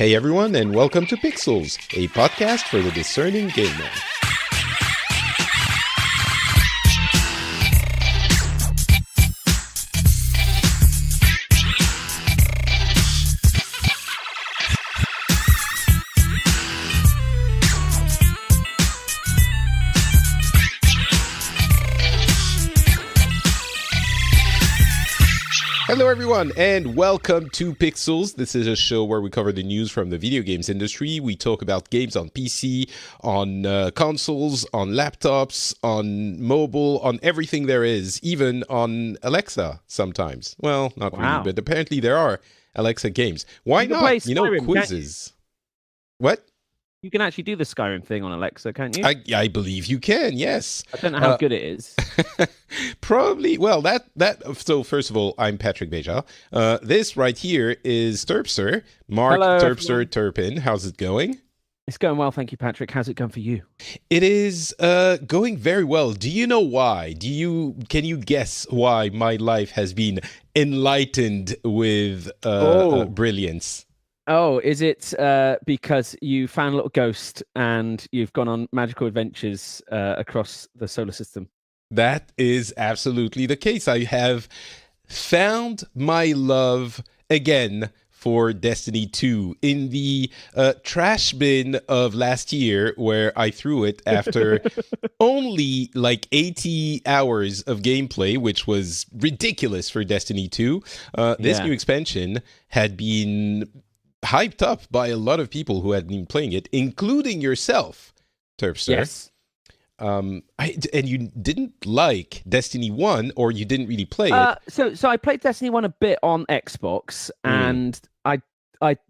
Hey everyone, and welcome to Pixels, a podcast for the discerning gamer. Hello everyone, and welcome to Pixels. This is a show where we cover the news from the video games industry. We talk about games on PC, on consoles, on laptops, on mobile, on everything there is, even on Alexa sometimes. Well, not really, but apparently there are Alexa games. Why not? Skyrim, quizzes. What? You can actually do the Skyrim thing on Alexa, can't you? I believe you can, yes. I don't know how good it is. Probably, well, so first of all, I'm Patrick Beja. This right here is Turpster. Mark. Hello, Turpster, everyone. Turpin. How's it going? It's going well, thank you, Patrick. How's it going for you? It is going very well. Do you know why? Can you guess why my life has been enlightened with brilliance? Oh, is it because you found a little ghost and you've gone on magical adventures across the solar system? That is absolutely the case. I have found my love again for Destiny 2 in the trash bin of last year, where I threw it after only like 80 hours of gameplay, which was ridiculous for Destiny 2. This new expansion had been hyped up by a lot of people who had been playing it, including yourself, Turpster. Yes. And you didn't like Destiny 1, or you didn't really play it. So I played Destiny 1 a bit on Xbox, and I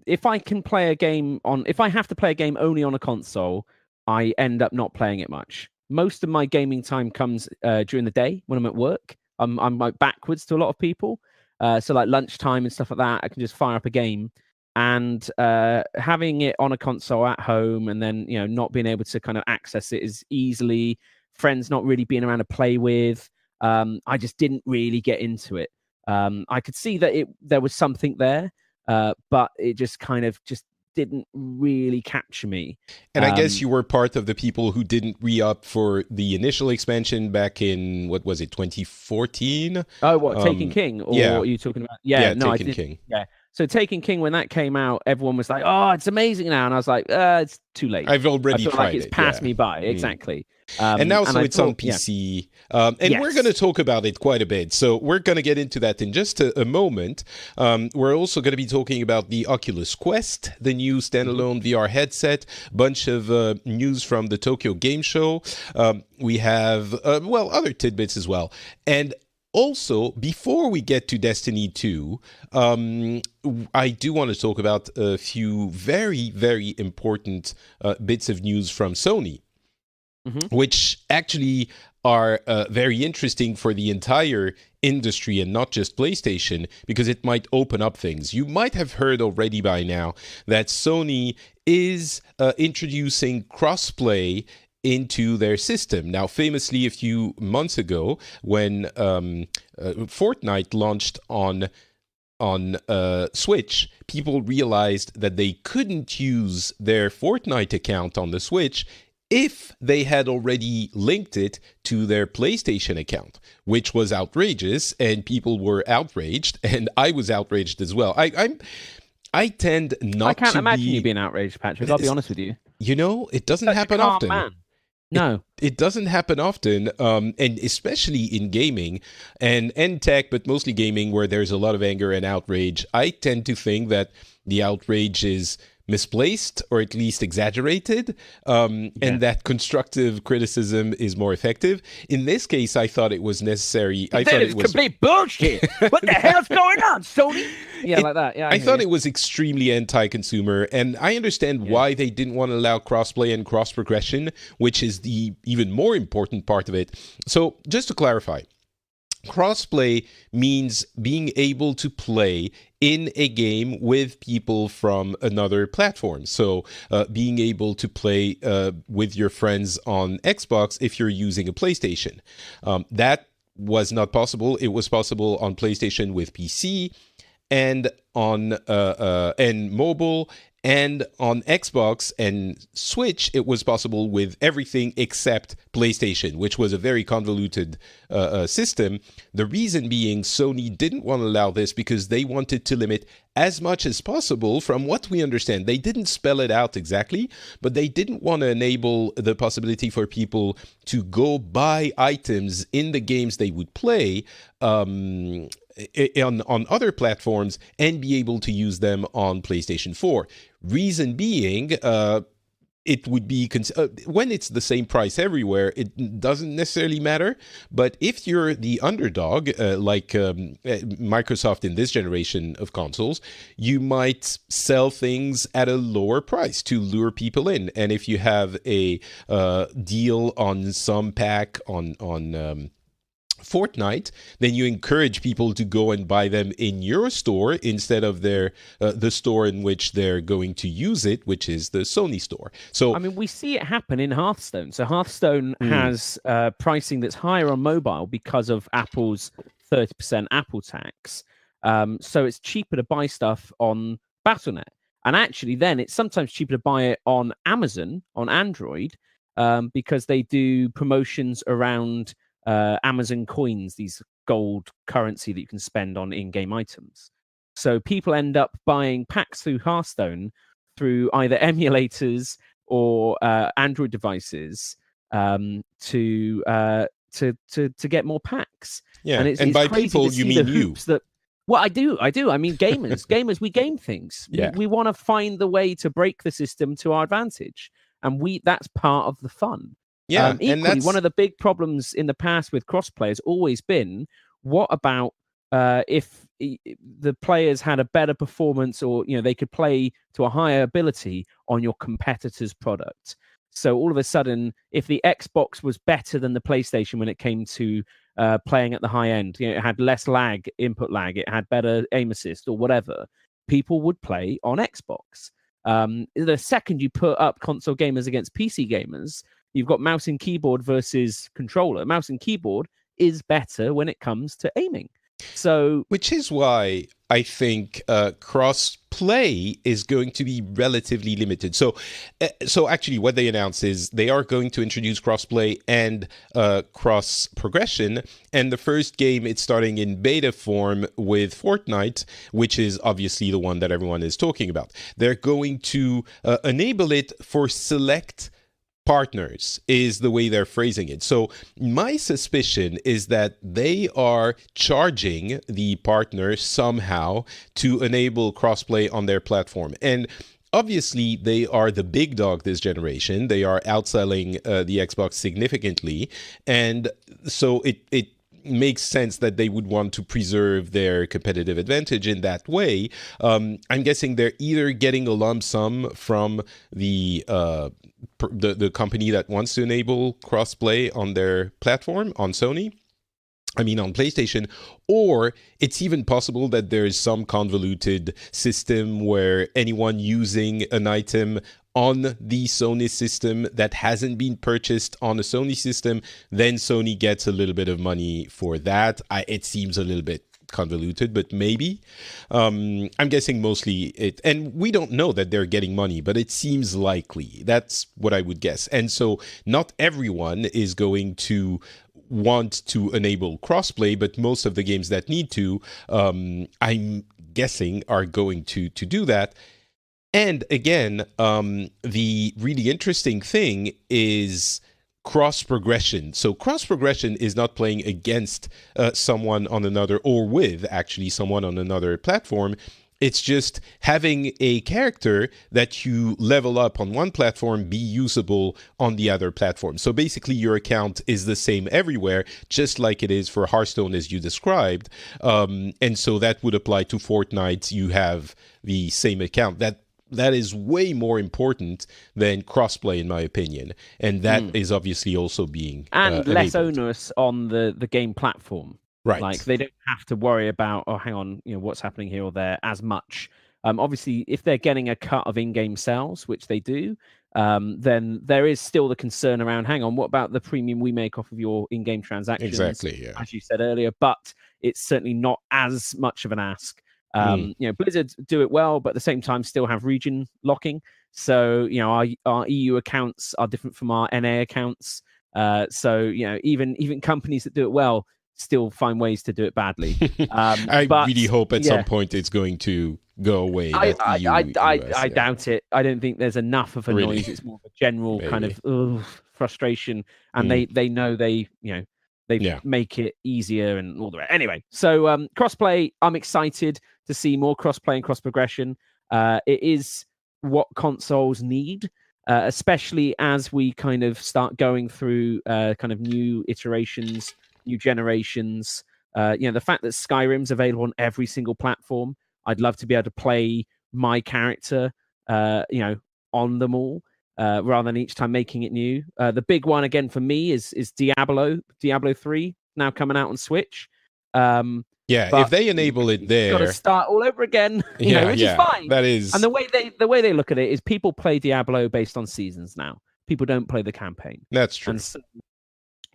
if I can play a game if I have to play a game only on a console, I end up not playing it much. Most of my gaming time comes during the day when I'm at work. I'm like backwards to a lot of people. So like lunchtime and stuff like that, I can just fire up a game. And having it on a console at home and then, not being able to kind of access it as easily, friends not really being around to play with, I just didn't really get into it. I could see that there was something there, but it just kind of just didn't really capture me. And I guess you were part of the people who didn't re-up for the initial expansion back in, what was it, 2014? Oh, what, Taken King? Or are you talking about? No, Taken King. Yeah. So Taken King, when that came out, everyone was like, "Oh, it's amazing now," and I was like, "It's too late. I've already tried like it's passed me by." Exactly. And now, it's on PC, and we're going to talk about it quite a bit. So we're going to get into that in just a moment. We're also going to be talking about the Oculus Quest, the new standalone VR headset, bunch of news from the Tokyo Game Show. We have, other tidbits as well. And also, before we get to Destiny 2, I do want to talk about a few very, very important bits of news from Sony, which actually are very interesting for the entire industry and not just PlayStation, because it might open up things. You might have heard already by now that Sony is introducing crossplay into their system. Now, famously, a few months ago, when Fortnite launched on Switch, people realized that they couldn't use their Fortnite account on the Switch if they had already linked it to their PlayStation account, which was outrageous, and people were outraged, and I was outraged as well. I tend not to I can't imagine you being outraged, Patrick. I'll be honest with you. It doesn't happen often. Man. No, it doesn't happen often, and especially in gaming and tech, but mostly gaming, where there's a lot of anger and outrage. I tend to think that the outrage is misplaced, or at least exaggerated, and that constructive criticism is more effective. In this case, I thought it was necessary. I thought it was complete bullshit. What the hell's going on, Sony? Like that. Yeah, I thought it was extremely anti-consumer, and I understand why they didn't want to allow crossplay and cross-progression, which is the even more important part of it. So, just to clarify, crossplay means being able to play in a game with people from another platform. So being able to play with your friends on Xbox if you're using a PlayStation. That was not possible. It was possible on PlayStation with PC and on and mobile And on Xbox and Switch, it was possible with everything except PlayStation, which was a very convoluted system. The reason being Sony didn't want to allow this because they wanted to limit as much as possible from what we understand. They didn't spell it out exactly, but they didn't want to enable the possibility for people to go buy items in the games they would play on other platforms and be able to use them on PlayStation 4. Reason being, it would be when it's the same price everywhere, it doesn't necessarily matter. But if you're the underdog, like Microsoft in this generation of consoles, you might sell things at a lower price to lure people in. And if you have a deal on some pack on Fortnite, then you encourage people to go and buy them in your store instead of the store in which they're going to use it, which is the Sony store. So I mean, we see it happen in Hearthstone. So Hearthstone has pricing that's higher on mobile because of Apple's 30% Apple tax. So it's cheaper to buy stuff on Battle.net. And actually, then it's sometimes cheaper to buy it on Amazon, on Android, because they do promotions around Amazon coins, these gold currency that you can spend on in-game items. So people end up buying packs through Hearthstone through either emulators or Android devices to get more packs. Yeah, and by people you mean you. Well, I do. I mean, gamers, we game things. Yeah. We want to find the way to break the system to our advantage, and that's part of the fun. Yeah, equally, and that's one of the big problems in the past with crossplay has always been, what about if the players had a better performance, or they could play to a higher ability on your competitor's product? So all of a sudden, if the Xbox was better than the PlayStation when it came to playing at the high end, it had less input lag, it had better aim assist or whatever, people would play on Xbox. The second you put up console gamers against PC gamers, you've got mouse and keyboard versus controller. Mouse and keyboard is better when it comes to aiming. So, which is why I think cross-play is going to be relatively limited. So actually what they announced is they are going to introduce cross-play and cross-progression. And the first game, it's starting in beta form with Fortnite, which is obviously the one that everyone is talking about. They're going to enable it for select partners, is the way they're phrasing it. So my suspicion is that they are charging the partner somehow to enable crossplay on their platform. And obviously, they are the big dog this generation. They are outselling the Xbox significantly. And so it makes sense that they would want to preserve their competitive advantage in that way. I'm guessing they're either getting a lump sum from the company that wants to enable crossplay on their platform, on Sony, on PlayStation, or it's even possible that there's some convoluted system where anyone using an item on the Sony system that hasn't been purchased on a Sony system, then Sony gets a little bit of money for that. It seems a little bit convoluted, but maybe. I'm guessing mostly it, and we don't know that they're getting money, but it seems likely. That's what I would guess. And so not everyone is going to want to enable crossplay, but most of the games that need to, I'm guessing, are going to do that. And again, the really interesting thing is cross progression. So cross progression is not playing against someone on another, or with actually someone on another platform. It's just having a character that you level up on one platform be usable on the other platform. So basically your account is the same everywhere, just like it is for Hearthstone as you described. And so that would apply to Fortnite. You have the same account. That is way more important than crossplay, in my opinion. And that is obviously also being less enabled. onerous on the game platform. Right. Like they don't have to worry about, hang on, what's happening here or there as much. Obviously, if they're getting a cut of in-game sales, which they do, then there is still the concern around, hang on, what about the premium we make off of your in-game transactions? Exactly, yeah. As you said earlier, but it's certainly not as much of an ask Blizzard do it well, but at the same time still have region locking. So, our EU accounts are different from our NA accounts. So, even companies that do it well still find ways to do it badly. I really hope at some point it's going to go away. I doubt it. I don't think there's enough of a noise. It's more of a general kind of frustration, and they know they make it easier and all the rest. Anyway, so crossplay. I'm excited to see more crossplay and cross progression. It is what consoles need. Especially as we kind of start going through kind of new iterations, new generations. The fact that Skyrim's available on every single platform, I'd love to be able to play my character, on them all, rather than each time making it new. The big one again for me is Diablo 3 now coming out on Switch. If they enable it there, got to start all over again. Which is fine. That is, and the way they look at it is people play Diablo based on seasons now. People don't play the campaign. That's true. And so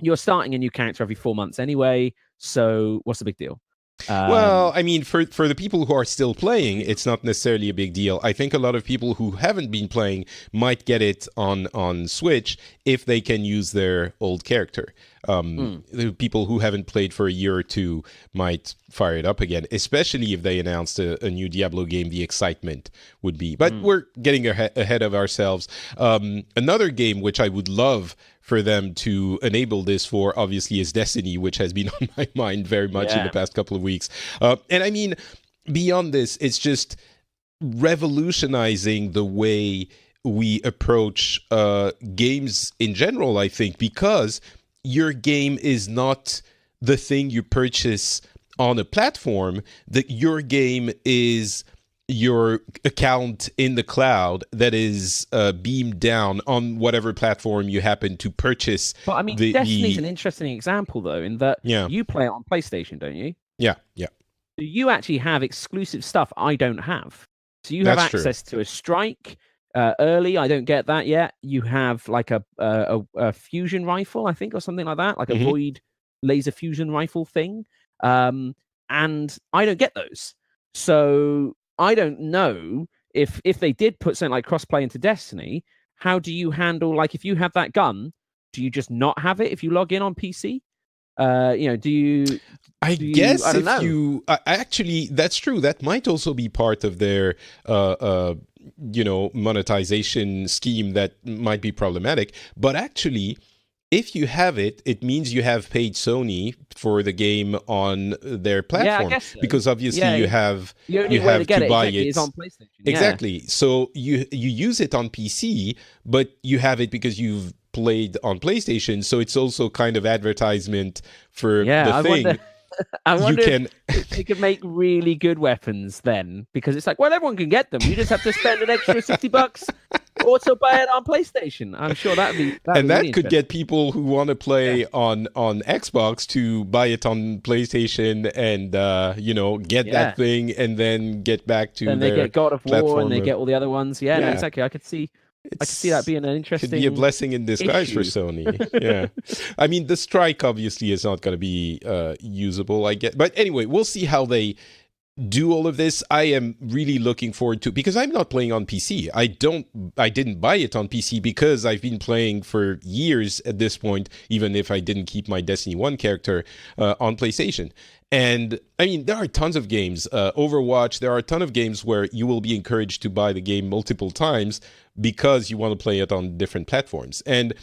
you're starting a new character every 4 months anyway. So what's the big deal? Well, I mean, for the people who are still playing, it's not necessarily a big deal. I think a lot of people who haven't been playing might get it on Switch if they can use their old character. The people who haven't played for a year or two might fire it up again, especially if they announced a new Diablo game. The excitement would be. But we're getting ahead of ourselves. Another game which I would love for them to enable this for, obviously, is Destiny, which has been on my mind very much in the past couple of weeks. And I mean, beyond this, it's just revolutionizing the way we approach games in general, I think, because your game is not the thing you purchase on a platform, that your game is your account in the cloud that is beamed down on whatever platform you happen to purchase. But I mean, Destiny's an interesting example, though, in that you play it on PlayStation, don't you? Yeah. You actually have exclusive stuff I don't have. So you have access to a strike early. I don't get that yet. You have like a fusion rifle, I think, or something like that, like a void laser fusion rifle thing. And I don't get those. So I don't know if they did put something like crossplay into Destiny, how do you handle, like, if you have that gun, do you just not have it if you log in on PC? Do you? I guess if you actually, that's true. That might also be part of their monetization scheme that might be problematic. But actually, if you have it, it means you have paid Sony for the game on their platform. Yeah, I guess so. Because obviously you have to buy it. Is on PlayStation. Exactly. So you use it on PC, but you have it because you've played on PlayStation. So it's also kind of advertisement for the thing. I wonder if they could make really good weapons then, because it's like, well, everyone can get them. You just have to spend an extra $60 also buy it on PlayStation. I'm sure that really could get people who want to play on Xbox to buy it on PlayStation and get that thing and then get back to then their they get God of War and they of... get all the other ones. No, exactly. I could see that being an interesting. Could be a blessing in disguise issue. for Sony. Yeah, I mean, the strike obviously is not going to be usable. I get, but anyway, we'll see how they do all of this. I am really looking forward to, because I'm not playing on PC. I didn't buy it on PC because I've been playing for years at this point, even if I didn't keep my Destiny 1 character on PlayStation. And I mean, there are tons of games, Overwatch, there are a ton of games where you will be encouraged to buy the game multiple times because you want to play it on different platforms. And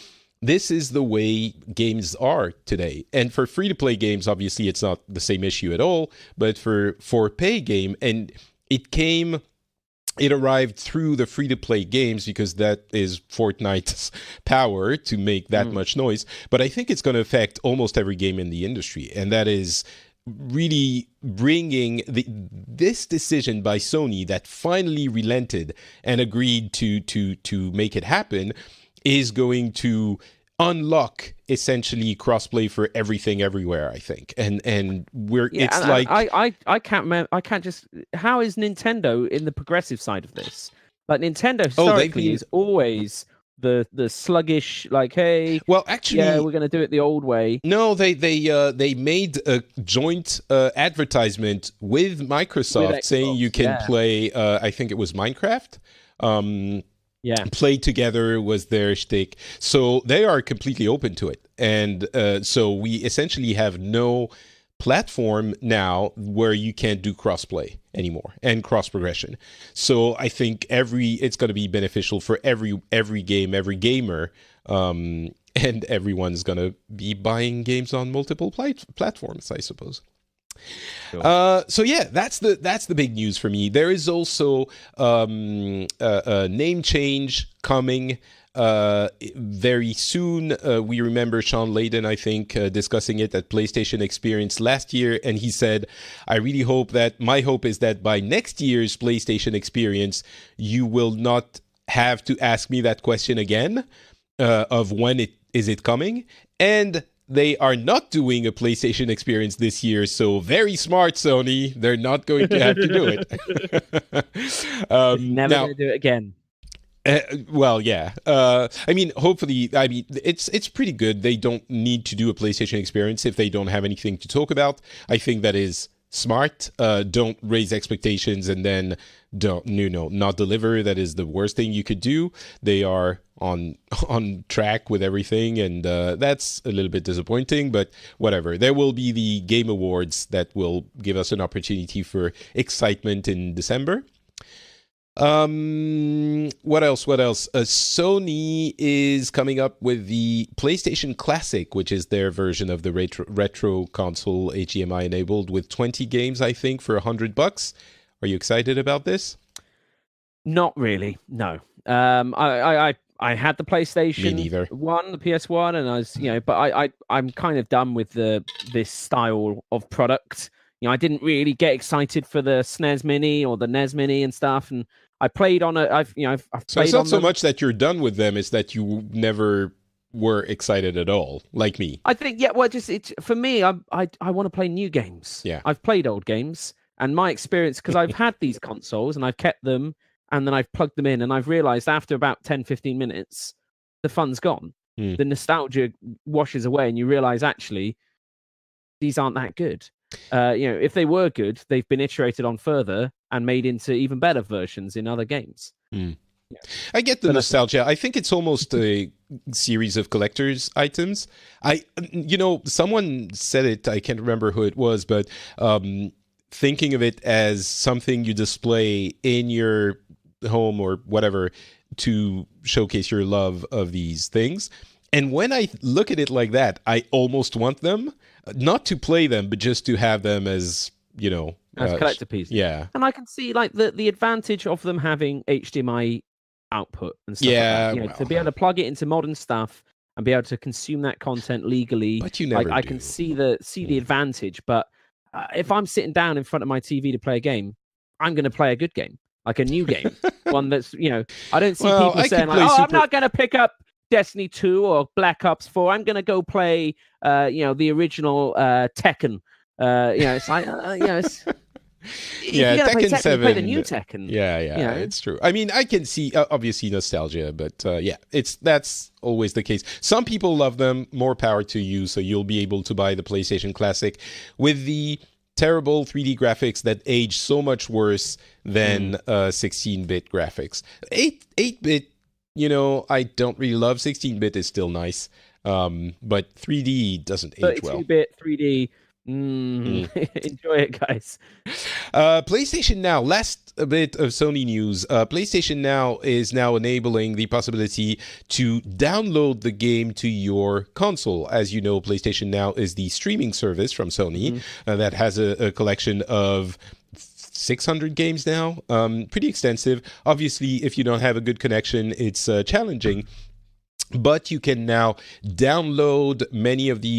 this is the way games are today. And for free-to-play games, obviously, it's not the same issue at all. But for pay game, and it arrived through the free-to-play games because that is Fortnite's power to make that much noise. But I think it's going to affect almost every game in the industry. And that is really bringing this decision by Sony that finally relented and agreed to make it happen is going to unlock essentially crossplay for everything everywhere, I think. And I can't remember, I can't just, how is Nintendo in the progressive side of this? Like, Nintendo historically is always the sluggish, like, hey, well, actually, yeah, we're going to do it the old way. No, they made a joint advertisement with Microsoft With Xbox, saying you can play. I think it was Minecraft. Play together was their shtick. So they are completely open to it, and so we essentially have no platform now where you can't do crossplay anymore and cross progression. So I think it's going to be beneficial for every game, every gamer. And everyone's going to be buying games on multiple platforms, I suppose. Sure. So yeah, that's the big news for me. There is also a name change coming very soon. We remember Sean Layden, I think, discussing it at PlayStation Experience last year, and he said, I really hope my hope is that by next year's PlayStation Experience, you will not have to ask me that question again of when is it coming? And they are not doing a PlayStation Experience this year, so very smart, Sony. They're not going to have to do it. Never going to do it again. Well, yeah. I mean, hopefully, it's pretty good. They don't need to do a PlayStation Experience if they don't have anything to talk about. I think that is smart. Don't raise expectations and then not deliver. That is the worst thing you could do. They are on track with everything, and that's a little bit disappointing, but whatever. There will be the Game Awards that will give us an opportunity for excitement in December. What else? Sony is coming up with the PlayStation Classic, which is their version of the retro console, HDMI enabled, with 20 games, I think, for $100. Are you excited about this? Not really, no. I had the PlayStation 1, the PS1, and I was, but I'm kind of done with this style of product. I didn't really get excited for the SNES Mini or the NES Mini and stuff, and I played on it. I've so it's not so much that you're done with them; it's that you never were excited at all, like me. I think, for me, I want to play new games. Yeah, I've played old games, and my experience, because I've had these consoles and I've kept them. And then I've plugged them in, and I've realized after about 10, 15 minutes, the fun's gone. The nostalgia washes away, and you realize, actually, these aren't that good. If they were good, they've been iterated on further and made into even better versions in other games. Yeah. I get the nostalgia. I think it's almost a series of collector's items. Someone said it, I can't remember who it was, but thinking of it as something you display in your home or whatever to showcase your love of these things. And when I look at it like that, I almost want them, not to play them, but just to have them as, as collector pieces. Yeah. And I can see like the advantage of them having HDMI output and stuff like that. To be able to plug it into modern stuff and be able to consume that content legally. But you never do. I can see the advantage, but if I'm sitting down in front of my TV to play a game, I'm going to play a good game. Like a new game, one that's, I don't see people saying like, I'm not going to pick up Destiny 2 or Black Ops 4. I'm going to go play, the original Tekken. It's like, it's... Tekken 7. Play the new Tekken. Yeah, it's true. I mean, I can see, obviously, nostalgia, but that's always the case. Some people love them, more power to you, so you'll be able to buy the PlayStation Classic with the terrible 3D graphics that age so much worse than 16-bit graphics. 8-bit, I don't really love. 16-bit is still nice, but 3D doesn't age well. 32-bit 3D. Enjoy it, guys. PlayStation Now, last bit of Sony news. PlayStation Now is now enabling the possibility to download the game to your console. As you know, PlayStation Now is the streaming service from Sony that has a collection of 600 games now. Pretty extensive. Obviously, if you don't have a good connection, it's challenging. But you can now download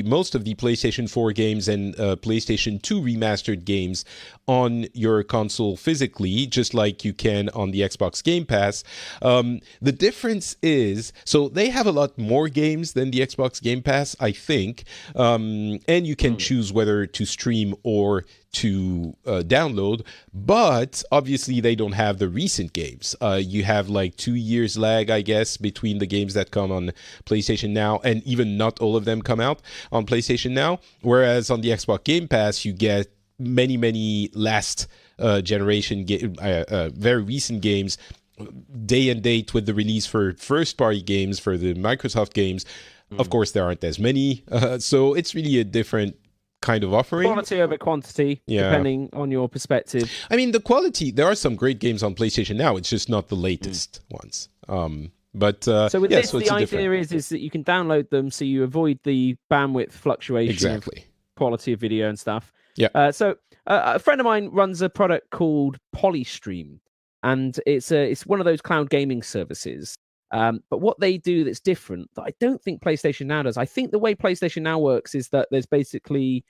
most of the PlayStation 4 games and PlayStation 2 remastered games on your console physically, just like you can on the Xbox Game Pass. The difference is, so they have a lot more games than the Xbox Game Pass, I think, and you can choose whether to stream or to download, but obviously they don't have the recent games. You have like 2 years lag, I guess, between the games that come on PlayStation Now, and even not all of them come out on PlayStation Now. Whereas on the Xbox Game Pass, you get many last generation, very recent games, day and date with the release for first-party games, for the Microsoft games. Of course, there aren't as many, so it's really a different kind of offering. Quality over quantity, depending on your perspective. I mean, the quality, there are some great games on PlayStation Now. It's just not the latest ones. But so with this, the idea is that you can download them, so you avoid the bandwidth fluctuation of quality of video and stuff. Yeah. So a friend of mine runs a product called Polystream, and it's one of those cloud gaming services. But what they do that's different, that I don't think PlayStation Now does. I think the way PlayStation Now works is that there's basically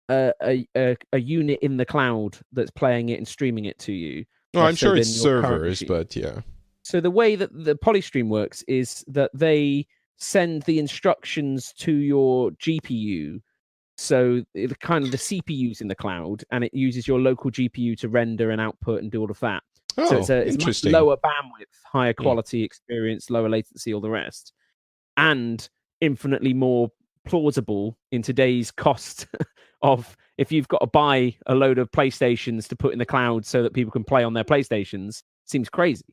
a unit in the cloud that's playing it and streaming it to you. Oh, I'm sure it's servers, but yeah. So the way that the Polystream works is that they send the instructions to your GPU. So the CPU's in the cloud, and it uses your local GPU to render and output and do all of that. Oh, so it's much lower bandwidth, higher quality experience, lower latency, all the rest, and infinitely more plausible in today's cost of if you've got to buy a load of PlayStations to put in the cloud so that people can play on their PlayStations. Seems crazy.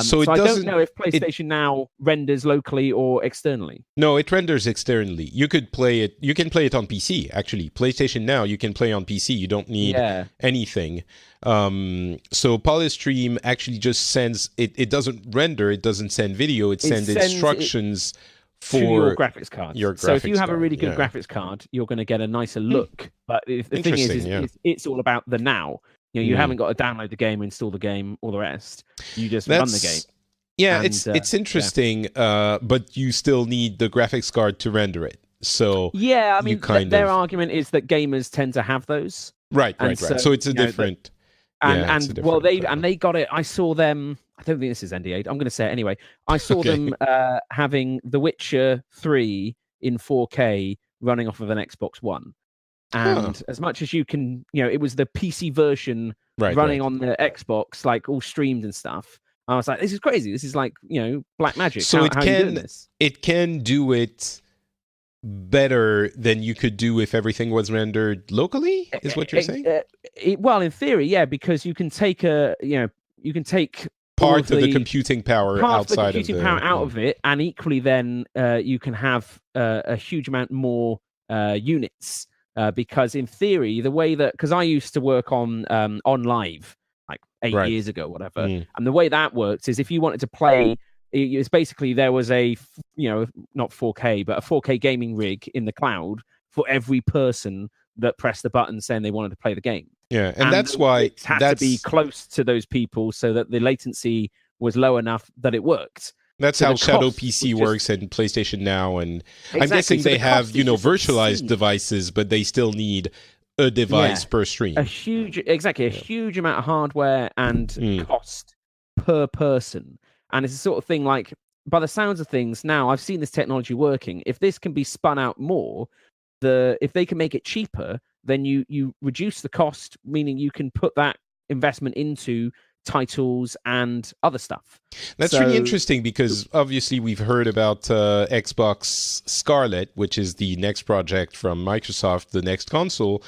So I don't know if PlayStation Now renders locally or externally. No, it renders externally. You could play it. You can play it on PC. Actually, PlayStation Now you can play on PC. You don't need anything. So Polystream actually just sends it. It doesn't render. It doesn't send video. It sends instructions for your graphics card. So if you have a really good graphics card, you're going to get a nicer look. But the thing is it's all about the now. You haven't got to download the game, install the game, all the rest. You just run the game. Yeah, and, it's interesting, but you still need the graphics card to render it. So yeah, I mean, their argument is that gamers tend to have those. Right. So it's a different. They got it. I saw them. I don't think this is NDA. I'm going to say it anyway. I saw them having The Witcher 3 in 4K running off of an Xbox One. And as much as you can, it was the PC version running on the Xbox, like all streamed and stuff. I was like, this is crazy. This is like, black magic. So it can do it better than you could do if everything was rendered locally, is what you're saying? Well, in theory, yeah, because you can take part of the computing power outside of the power out of it, and equally then you can have a huge amount more units. Because in theory, the way that, because I used to work on Live like 8 years ago, whatever, and the way that works is if you wanted to play, it's basically there was a, not 4K, but a 4K gaming rig in the cloud for every person that pressed the button saying they wanted to play the game. Yeah, and that's why it had to be close to those people so that the latency was low enough that it worked. That's how Shadow PC works and PlayStation Now, and I'm guessing they have virtualized devices, but they still need a device per stream. A huge amount of hardware and cost per person, and it's the sort of thing like, by the sounds of things, now I've seen this technology working. If this can be spun out more, if they can make it cheaper, then you reduce the cost, meaning you can put that investment into titles and other stuff. That's really interesting, because obviously we've heard about Xbox Scarlet, which is the next project from Microsoft, the next console,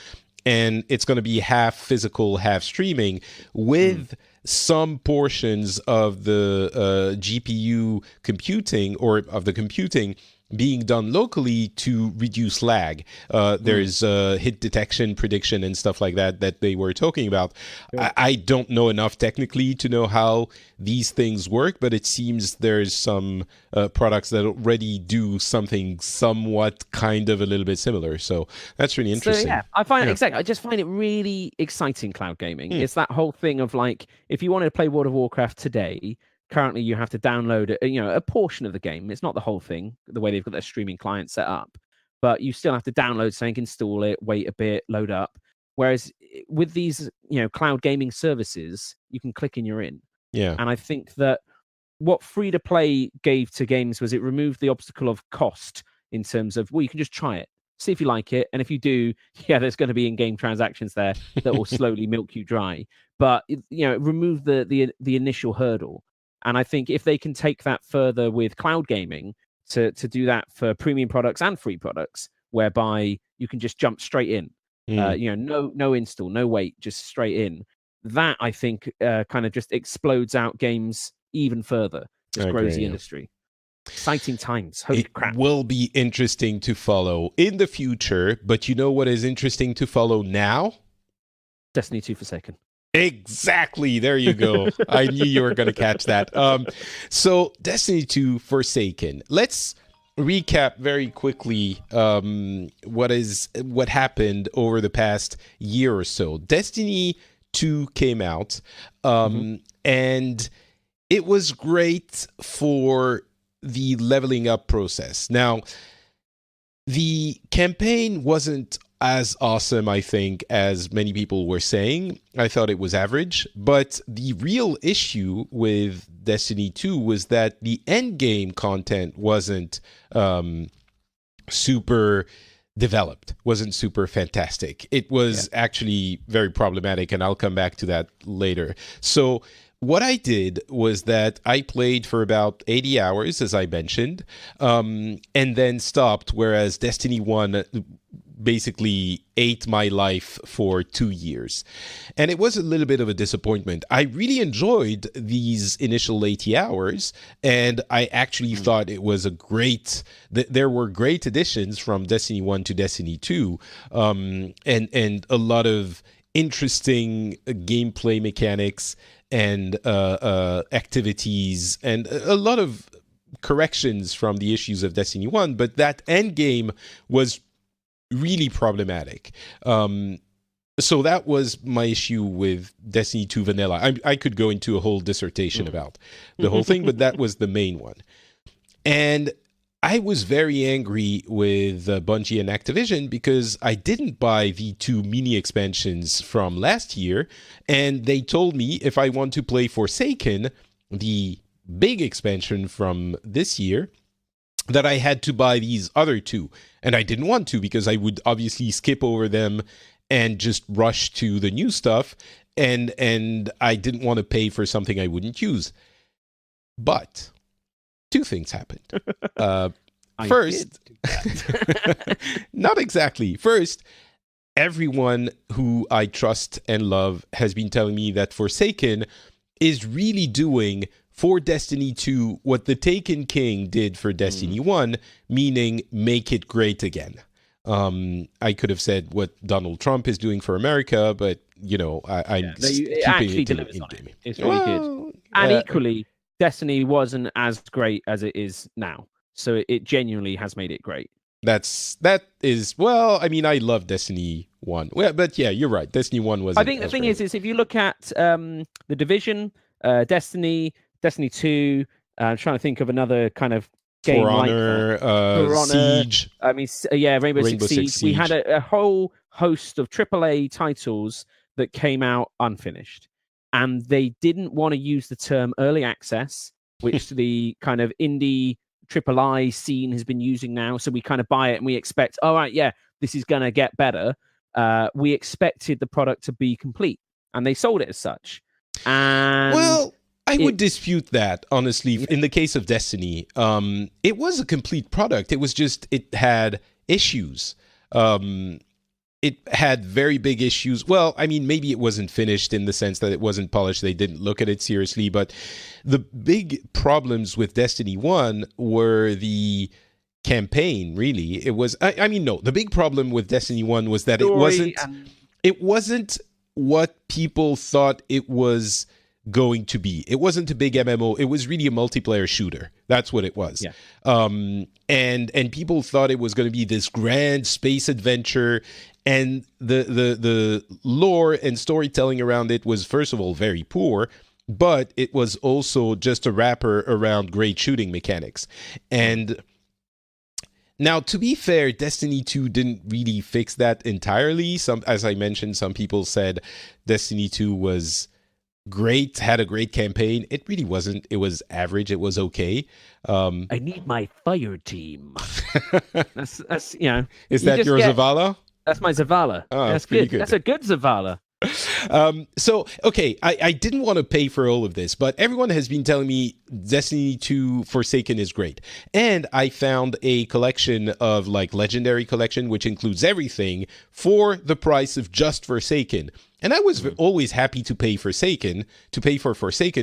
and it's going to be half physical, half streaming, with some portions of the GPU computing, or of the computing, being done locally to reduce lag. There's hit detection, prediction, and stuff like that they were talking about. Yeah. I don't know enough technically to know how these things work, but it seems there's some products that already do something somewhat kind of a little bit similar. So that's really interesting. So, I find it I just find it really exciting, cloud gaming. It's that whole thing of like, if you wanted to play World of Warcraft today, currently you have to download a portion of the game. It's not the whole thing, the way they've got their streaming client set up, but you still have to download something, install it, wait a bit, load up. Whereas with these cloud gaming services, you can click and you're in. Yeah. And I think that what free to play gave to games was it removed the obstacle of cost, in terms of, well, you can just try it. see if you like it, and if you do, yeah, there's going to be in-game transactions there that will slowly milk you dry. But remove the initial hurdle. And I think if they can take that further with cloud gaming to do that for premium products and free products, whereby you can just jump straight in, no install, no wait, just straight in. That I think kind of just explodes out games even further, just grows the industry. Exciting times. Holy crap. It will be interesting to follow in the future, but you know what is interesting to follow now? Destiny 2 Forsaken. Exactly. There you go. I knew you were going to catch that. So Destiny 2 Forsaken. Let's recap very quickly what happened over the past year or so. Destiny 2 came out, and it was great for the leveling up process. Now, the campaign wasn't as awesome, I think, as many people were saying. I thought it was average, but the real issue with Destiny 2 was that the end game content wasn't super developed, wasn't super fantastic. It was actually very problematic, and I'll come back to that later. So what I did was that I played for about 80 hours, as I mentioned, and then stopped, whereas Destiny 1 basically ate my life for 2 years. And it was a little bit of a disappointment. I really enjoyed these initial 80 hours, and I actually thought it was there were great additions from Destiny 1 to Destiny 2, and a lot of interesting gameplay mechanics and activities, and a lot of corrections from the issues of Destiny 1, but that end game was really problematic. So that was my issue with Destiny 2 Vanilla. I could go into a whole dissertation about the whole thing, but that was the main one. And I was very angry with Bungie and Activision because I didn't buy the 2 mini expansions from last year, and they told me if I want to play Forsaken, the big expansion from this year, that I had to buy these other 2. And I didn't want to, because I would obviously skip over them and just rush to the new stuff, and I didn't want to pay for something I wouldn't use. But 2 things happened. First, not exactly. First, everyone who I trust and love has been telling me that Forsaken is really doing for Destiny 2 what the Taken King did for Destiny 1, meaning make it great again. I could have said what Donald Trump is doing for America, but, I'm keeping it in game. It's really good. And equally, Destiny wasn't as great as it is now. So it genuinely has made it great. I love Destiny 1. Well, but yeah, you're right. Destiny 1 was. I think the thing is if you look at The Division, Destiny 2, I'm trying to think of another kind of game. For Honor, Siege. Rainbow Six Siege. We had a whole host of AAA titles that came out unfinished. And they didn't want to use the term early access, which the kind of indie III scene has been using now. So we kind of buy it and we expect, all right, yeah, this is going to get better. We expected the product to be complete, and they sold it as such. And I would dispute that, honestly. In the case of Destiny, it was a complete product. It was just, it had issues. It had very big issues. Well, I mean, maybe it wasn't finished in the sense that it wasn't polished. They didn't look at it seriously. But the big problems with Destiny 1 were the campaign, really. It was, the big problem with Destiny 1 was that it wasn't what people thought it was going to be. It wasn't a big MMO. It was really a multiplayer shooter. That's what it was. Yeah. And people thought it was going to be this grand space adventure, and the lore and storytelling around it was, first of all, very poor, but it was also just a wrapper around great shooting mechanics. And now, to be fair, Destiny 2 didn't really fix that entirely. As I mentioned, some people said Destiny 2 was great, had a great campaign. It really wasn't. It was average. It was okay. I need my fire team. That's Is that your Zavala? That's my Zavala. Oh, that's pretty good. That's a good Zavala. So, okay, I didn't want to pay for all of this, but everyone has been telling me Destiny 2 Forsaken is great. And I found a collection of like Legendary Collection, which includes everything for the price of just Forsaken. And I was always happy to pay for Forsaken.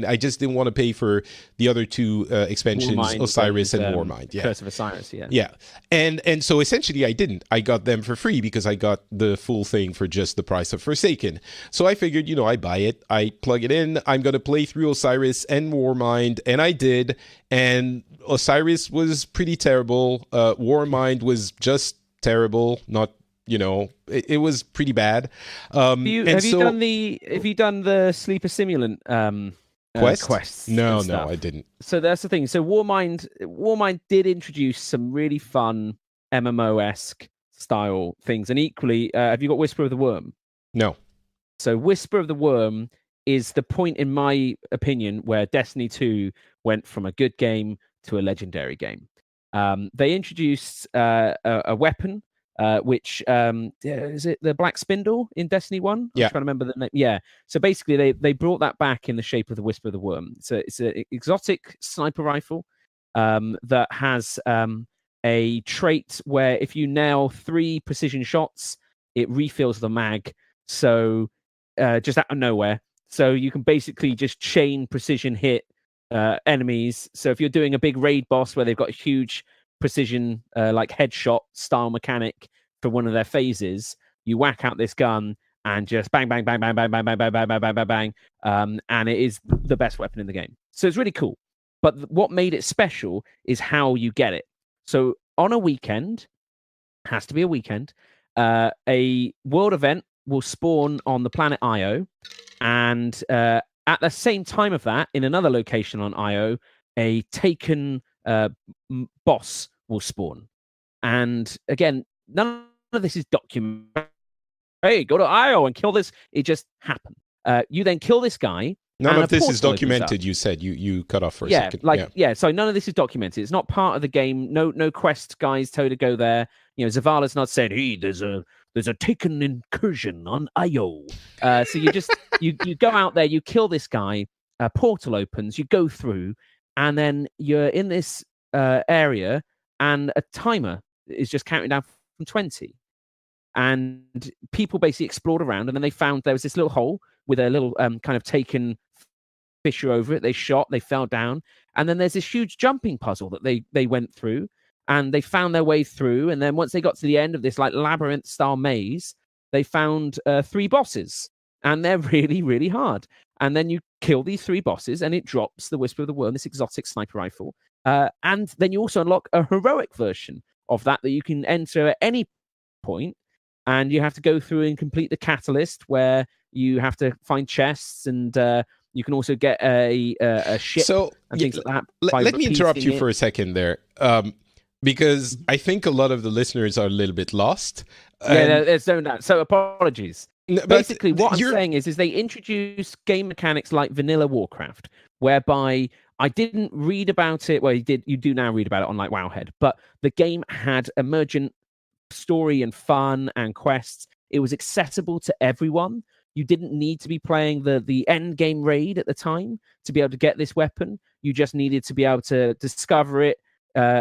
I just didn't want to pay for the other two expansions, Warmind Osiris and Warmind. Yeah. Curse of Osiris, yeah. Yeah. And so essentially I didn't. I got them for free because I got the full thing for just the price of Forsaken. So I figured, I buy it, I plug it in, I'm going to play through Osiris and Warmind, and I did. And Osiris was pretty terrible. Warmind was just terrible, not it was pretty bad. Have you done the sleeper simulant quests? No, I didn't. So that's the thing. So Warmind did introduce some really fun MMO-esque style things, and equally, have you got Whisper of the Worm? No. So Whisper of the Worm is the point, in my opinion, where Destiny 2 went from a good game to a legendary game. They introduced a weapon. Which is it the Black Spindle in Destiny 1? I'm trying to remember the name. Yeah. So basically they brought that back in the shape of the Whisper of the Worm. It's an exotic sniper rifle that has a trait where if you nail 3 precision shots, it refills the mag. So just out of nowhere. So you can basically just chain precision hit enemies. So if you're doing a big raid boss where they've got a huge precision like headshot style mechanic for one of their phases, you whack out this gun and just bang bang bang bang bang bang bang bang bang bang bang bang bang, and it is the best weapon in the game. So it's really cool. But what made it special is how you get it. So on a weekend, has to be a weekend, a world event will spawn on the planet Io, and at the same time of that, in another location on Io, a taken boss will spawn. And again, none of this is documented. Hey, go to Io and kill this. It just happened. You then kill this guy. None of this is documented. You said you cut off for a second. So none of this is documented. It's not part of the game. No quest guys told to go there. Zavala's not said, hey, there's a taken incursion on Io. So you just you go out there, you kill this guy. A portal opens. You go through. And then you're in this area, and a timer is just counting down from 20. And people basically explored around, and then they found there was this little hole with a little kind of taken fissure over it. They shot, they fell down. And then there's this huge jumping puzzle that they went through, and they found their way through. And then once they got to the end of this like labyrinth-style maze, they found 3 bosses. And they're really, really hard. And then you kill these 3 bosses, and it drops the Whisper of the Worm, this exotic sniper rifle. And then you also unlock a heroic version of that you can enter at any point. And you have to go through and complete the catalyst, where you have to find chests, and you can also get a ship and things like that. Let me interrupt you for a second there. Because I think a lot of the listeners are a little bit lost. There's no doubt. So apologies. Basically, what I'm saying is they introduced game mechanics like vanilla Warcraft, whereby I didn't read about it. Well, you do now read about it on like Wowhead, but the game had emergent story and fun and quests. It was accessible to everyone. You didn't need to be playing the end game raid at the time to be able to get this weapon. You just needed to be able to discover it,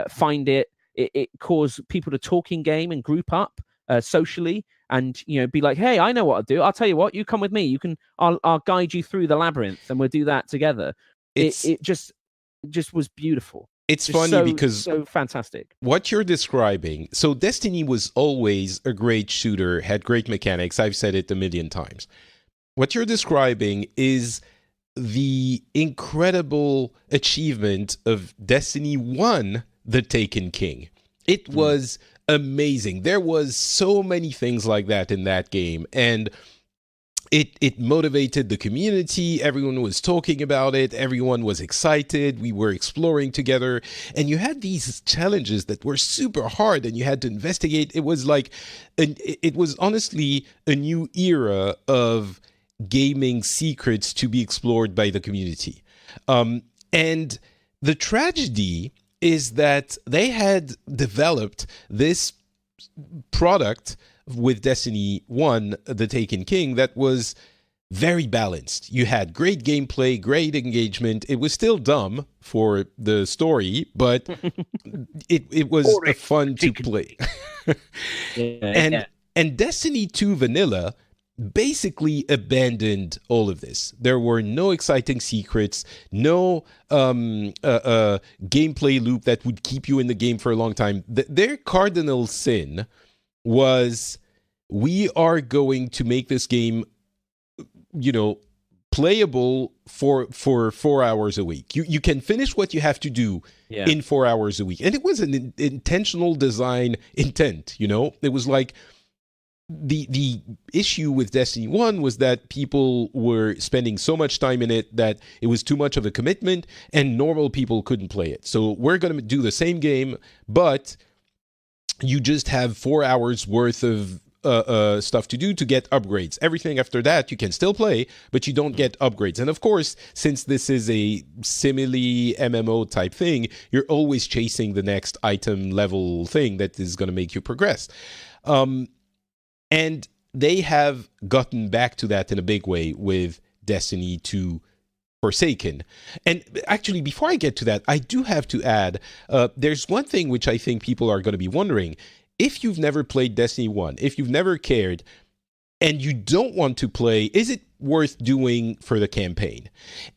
find it. It caused people to talk in game and group up socially, and be like, hey, I know what to do. I'll tell you what, you come with me. I'll guide you through the labyrinth, and we'll do that together. It just was beautiful. It's funny because so fantastic. What you're describing. So Destiny was always a great shooter, had great mechanics. I've said it a million times. What you're describing is the incredible achievement of Destiny 1, The Taken King. It was amazing. There was so many things like that in that game, and it motivated the community. Everyone was talking about it. Everyone was excited. We were exploring together, and you had these challenges that were super hard, and you had to investigate. It was like, it was honestly a new era of gaming secrets to be explored by the community. And the tragedy is that they had developed this product with Destiny 1, The Taken King, that was very balanced. You had great gameplay, great engagement. It was still dumb for the story, but it was fun to play. And Destiny 2 Vanilla basically abandoned all of this. There were no exciting secrets, no gameplay loop that would keep you in the game for a long time. Their cardinal sin was, we are going to make this game, playable for 4 hours a week. You can finish what you have to do in 4 hours a week. And it was an intentional design intent, It was like, the issue with Destiny 1 was that people were spending so much time in it that it was too much of a commitment and normal people couldn't play it. So we're going to do the same game, but you just have 4 hours worth of stuff to do to get upgrades. Everything after that you can still play, but you don't get upgrades. And of course, since this is a simile MMO type thing, you're always chasing the next item level thing that is going to make you progress. And they have gotten back to that in a big way with Destiny 2 Forsaken. And actually, before I get to that, I do have to add, there's one thing which I think people are going to be wondering. If you've never played Destiny 1, if you've never cared, and you don't want to play, is it worth doing for the campaign?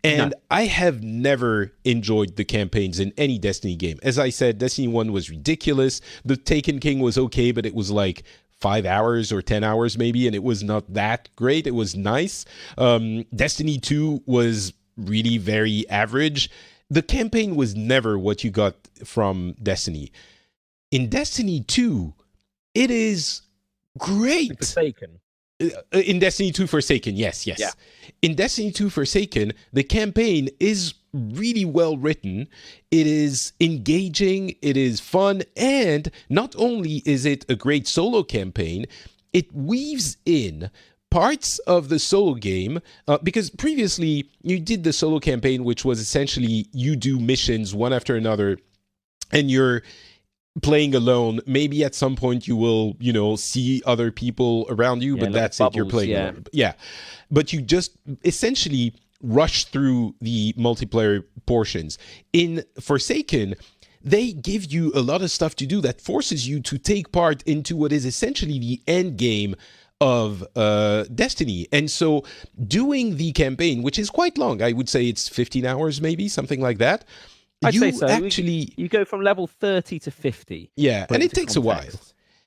And I have never enjoyed the campaigns in any Destiny game. As I said, Destiny 1 was ridiculous. The Taken King was okay, but it was like 5 hours or 10 hours maybe, and it was not that great. It was nice. Destiny 2 was really very average. The campaign was never what you got from Destiny. In Destiny 2, it is great. Forsaken. In Destiny 2 Forsaken, yes. Yeah. In Destiny 2 Forsaken, the campaign is really well written. It is engaging, it is fun, and not only is it a great solo campaign, it weaves in parts of the solo game, because previously you did the solo campaign, which was essentially you do missions one after another, and you're playing alone. Maybe at some point you will, see other people around you, but that's bubbles, it. You're playing alone. Yeah. But you just essentially rush through the multiplayer portions. In Forsaken, they give you a lot of stuff to do that forces you to take part into what is essentially the end game of Destiny. And so doing the campaign, which is quite long, I would say it's 15 hours maybe, something like that. I'd say so. Actually, you go from level 30 to 50. Yeah, and it takes a while.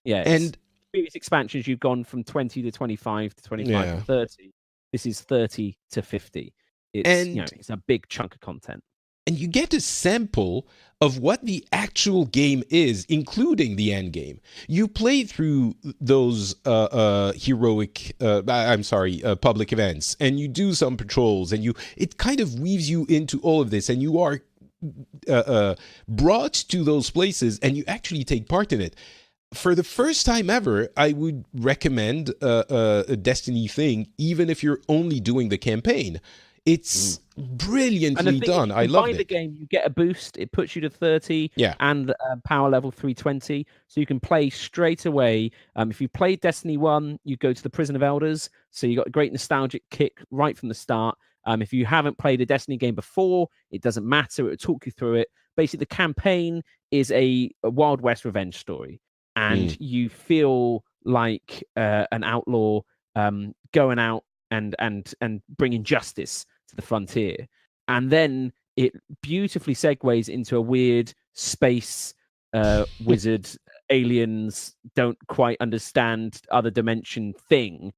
Yeah, and previous expansions, you've gone from 20 to 25 to 25 to 30. This is 30 to 50. It's a big chunk of content. And you get a sample of what the actual game is, including the end game. You play through those public events, and you do some patrols, and it kind of weaves you into all of this, and you are brought to those places, and you actually take part in it. For the first time ever, I would recommend a Destiny thing, even if you're only doing the campaign. It's brilliantly done. I love it. Buy the game, you get a boost. It puts you to 30 and power level 320. So you can play straight away. If you played Destiny 1, you go to the Prison of Elders. So you got a great nostalgic kick right from the start. If you haven't played a Destiny game before, it doesn't matter. It will talk you through it. Basically, the campaign is a Wild West revenge story. And you feel like an outlaw going out and bringing justice to the frontier. And then it beautifully segues into a weird space wizard, aliens don't quite understand other dimension thing.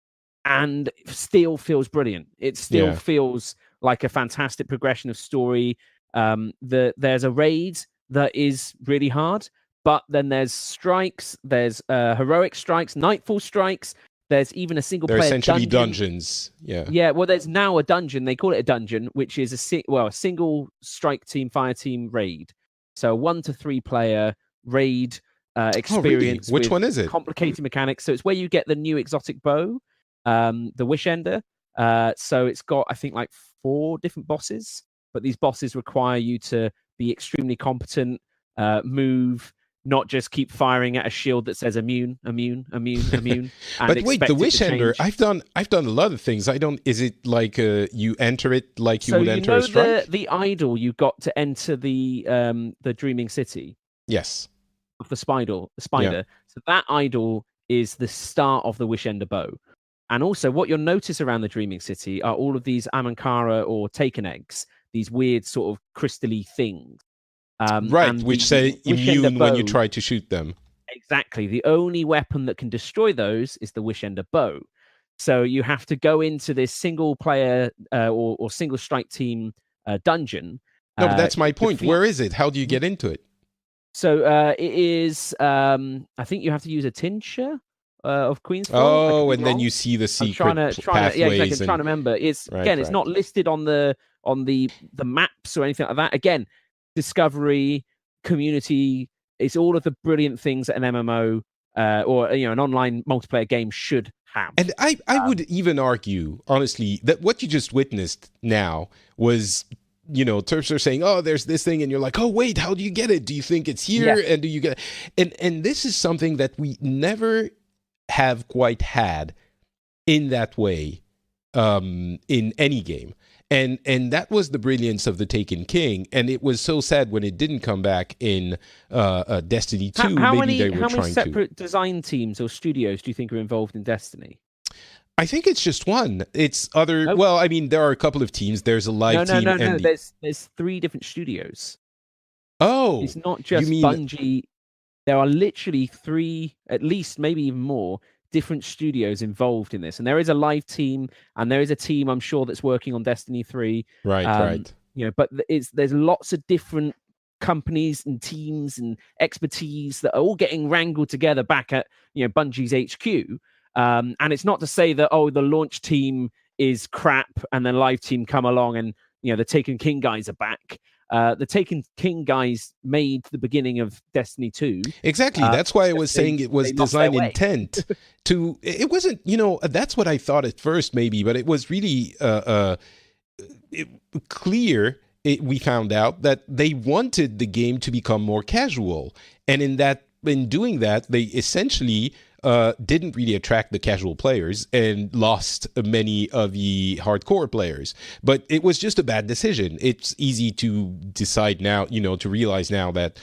And still feels brilliant. It still feels like a fantastic progression of story. There's a raid that is really hard, but then there's strikes, there's heroic strikes, nightfall strikes. There's even a single player dungeon. They're essentially dungeons. Yeah. Well, there's now a dungeon. They call it a dungeon, which is a single strike team, fire team raid. So 1 to 3 player raid experience. Which one is it? Complicated mechanics. So it's where you get the new exotic bow, the Wish Ender, So it's got, I think, like 4 different bosses, but these bosses require you to be extremely competent, move, not just keep firing at a shield that says immune. And but wait, the Wish Ender, change. I've done a lot of things. Is it like you enter it like you would enter a strike? The idol you got to enter the Dreaming City. Yes. Of the spider. Yeah. So that idol is the start of the Wish Ender bow. And also what you'll notice around the Dreaming City are all of these Amankara or Taken eggs, these weird sort of crystally things. Right, which say immune when you try to shoot them. Exactly. The only weapon that can destroy those is the Wish Ender bow. So you have to go into this single player or single strike team dungeon. No, but that's my point. Where is it? How do you get into it? So it is, I think you have to use a tincture of Queen's Fall. Oh, and then you see the secret pathways. Yeah, exactly. I'm trying to remember. It's it's not listed on the maps or anything like that. Again, discovery, community, it's all of the brilliant things that an MMO or an online multiplayer game should have. And I would even argue, honestly, that what you just witnessed now was, Turpster saying, "Oh, there's this thing," and you're like, "Oh, wait, how do you get it? Do you think it's here? Yeah. And do you get it?" And this is something that we never have quite had in that way in any game. And that was the brilliance of the Taken King, and it was so sad when it didn't come back in Destiny 2. How many separate design teams or studios do you think are involved in Destiny? I think it's just one. It's other. Nope. Well, I mean, there are a couple of teams. There's a live team. No. There's 3 different studios. Oh, it's not just Bungie. There are literally 3, at least, maybe even more, different studios involved in this, and there is a live team, and there is a team I'm sure that's working on Destiny 3. Right. But there's lots of different companies and teams and expertise that are all getting wrangled together back at Bungie's HQ. And it's not to say that the launch team is crap and then live team come along and the Taken King guys are back. The Taken King guys made the beginning of Destiny 2. Exactly. That's why I was saying it was design intent to. It wasn't. That's what I thought at first, maybe, but it was really clear. We found out that they wanted the game to become more casual, and in doing that, they essentially didn't really attract the casual players and lost many of the hardcore players. But it was just a bad decision. It's easy to decide now, to realize now that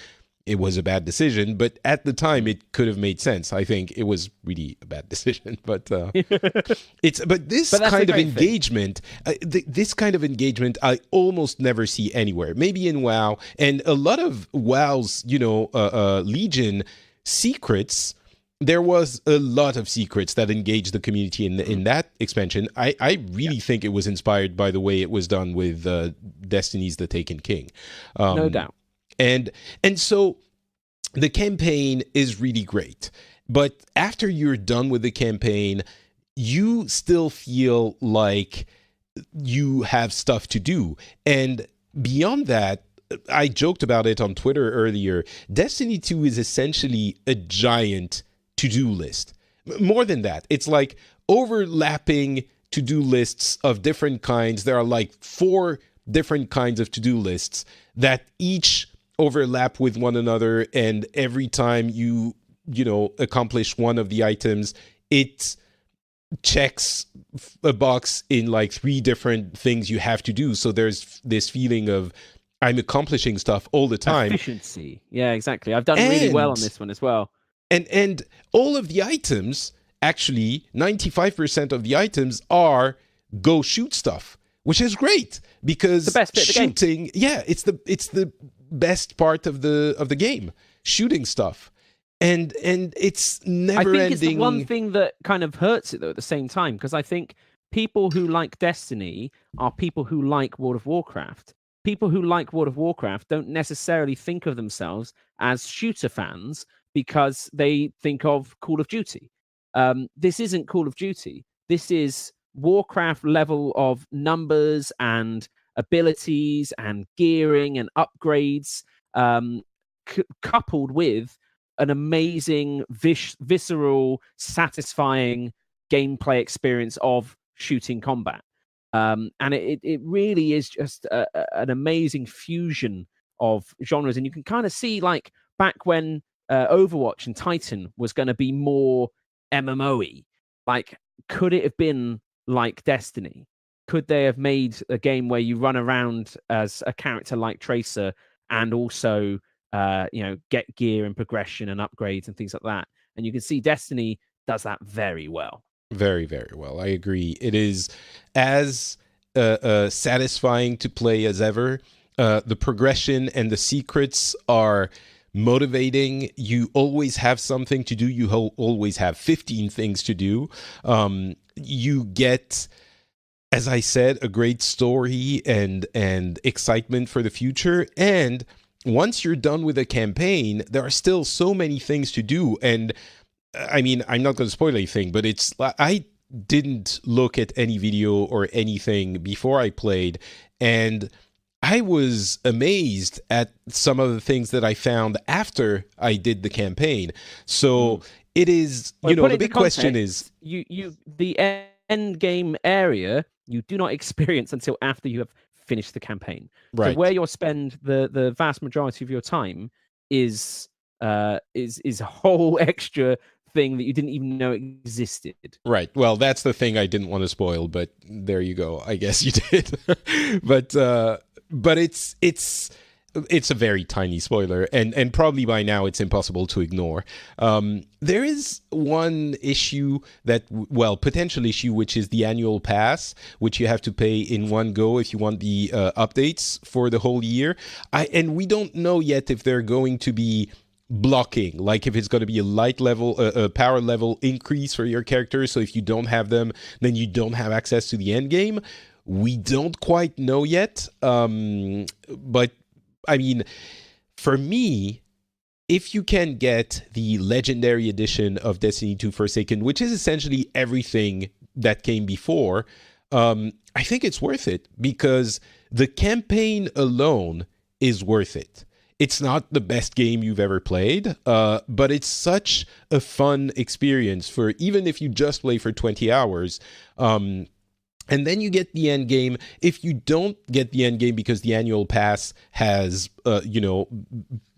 it was a bad decision. But at the time, it could have made sense. I think it was really a bad decision. But this kind of engagement, this kind of engagement, I almost never see anywhere. Maybe in WoW, and a lot of WoW's, Legion secrets. There was a lot of secrets that engaged the community in that expansion. I really think it was inspired by the way it was done with Destiny's The Taken King. No doubt. And so the campaign is really great. But after you're done with the campaign, you still feel like you have stuff to do. And beyond that, I joked about it on Twitter earlier. Destiny 2 is essentially a giant to-do list. More than that, it's like overlapping to-do lists of different kinds. There are like 4 different kinds of to-do lists that each overlap with one another, and every time you accomplish one of the items, it checks a box in like 3 different things you have to do. So there's this feeling of I'm accomplishing stuff all the time. Efficiency. Yeah, exactly. I've done really well on this one as well. And all of the items, actually, 95% of the items are go shoot stuff, which is great because the best bit shooting, of the game. Yeah, it's the best part of the game, shooting stuff, and it's never ending. I think it's the one thing that kind of hurts it though at the same time, because I think people who like Destiny are people who like World of Warcraft. People who like World of Warcraft don't necessarily think of themselves as shooter fans, because they think of Call of Duty. This isn't Call of Duty. This is Warcraft level of numbers and abilities and gearing and upgrades, coupled with an amazing, visceral, satisfying gameplay experience of shooting combat. And it really is just an amazing fusion of genres. And you can kind of see, like, back when Overwatch and Titan was going to be more MMO-y, like, could it have been like Destiny? Could they have made a game where you run around as a character like Tracer and also, get gear and progression and upgrades and things like that? And you can see Destiny does that very well. Very, very well. I agree. It is as satisfying to play as ever. The progression and the secrets are motivating. You always have something to do. You always have 15 things to do. You get, as I said, a great story and excitement for the future. And once you're done with a campaign, there are still so many things to do. And I mean, I'm not going to spoil anything, but I didn't look at any video or anything before I played, and I was amazed at some of the things that I found after I did the campaign. So it is, the big question is, the end game area you do not experience until after you have finished the campaign. Right. So where you'll spend the vast majority of your time is a whole extra thing that you didn't even know existed. Right. Well, that's the thing I didn't want to spoil, but there you go. I guess you did. but it's a very tiny spoiler, and probably by now it's impossible to ignore. There is one issue potential issue, which is the annual pass, which you have to pay in one go if you want the updates for the whole year. And we don't know yet if they're going to be blocking, like if it's going to be a light level, a power level increase for your character. So if you don't have them, then you don't have access to the end game. We don't quite know yet. But I mean, for me, if you can get the Legendary Edition of Destiny 2 Forsaken, which is essentially everything that came before, I think it's worth it, because the campaign alone is worth it. It's not the best game you've ever played, but it's such a fun experience for even if you just play for 20 hours. And then you get the end game. If you don't get the end game because the annual pass has,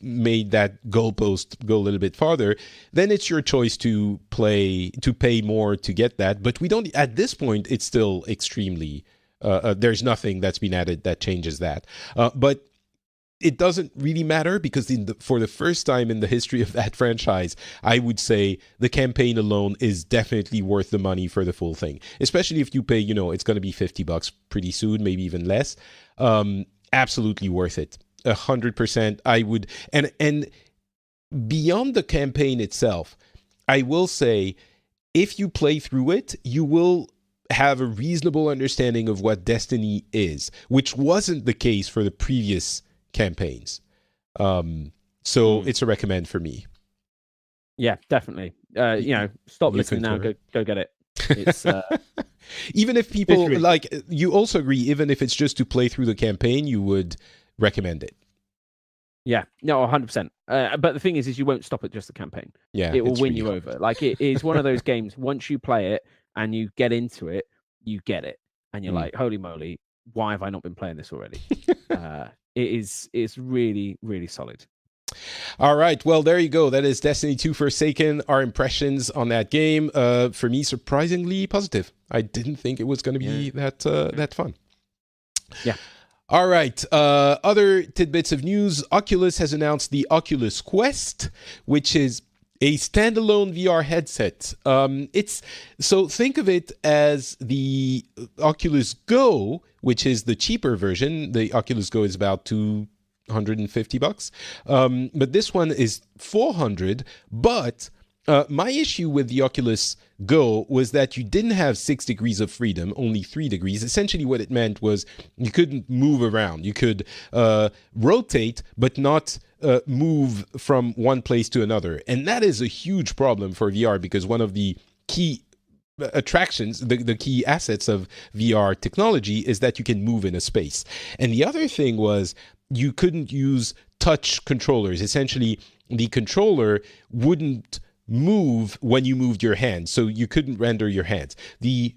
made that goalpost go a little bit farther, then it's your choice to pay more to get that. But we don't, at this point, it's still extremely, there's nothing that's been added that changes that. But it doesn't really matter, because for the first time in the history of that franchise, I would say the campaign alone is definitely worth the money for the full thing. Especially if you pay, it's going to be $50 pretty soon, maybe even less. Absolutely worth it. 100%. I would, and beyond the campaign itself, I will say, if you play through it, you will have a reasonable understanding of what Destiny is, which wasn't the case for the previous campaigns. So it's a recommend for me. Yeah, definitely. Stop listening now. Go get it. It's even if people like, you also agree, even if it's just to play through the campaign, you would recommend it. Yeah, no, 100%. But the thing is you won't stop at just the campaign. Yeah, it will win you over. Like, it is one of those games. Once you play it and you get into it, you get it, and you're like, holy moly, why have I not been playing this already? It's really, really solid. All right. Well, there you go. That is Destiny 2 Forsaken. Our impressions on that game. For me, surprisingly positive. I didn't think it was going to be that fun. Yeah. All right. Other tidbits of news. Oculus has announced the Oculus Quest, which is a standalone VR headset. So think of it as the Oculus Go, which is the cheaper version. The Oculus Go is about $250, but this one is $400. But my issue with the Oculus Go was that you didn't have 6 degrees of freedom, only 3 degrees. Essentially what it meant was you couldn't move around. You could rotate, but not move from one place to another. And that is a huge problem for VR, because one of the key attractions, the key assets of VR technology is that you can move in a space. And the other thing was you couldn't use touch controllers. Essentially, the controller wouldn't move when you moved your hands, so you couldn't render your hands. The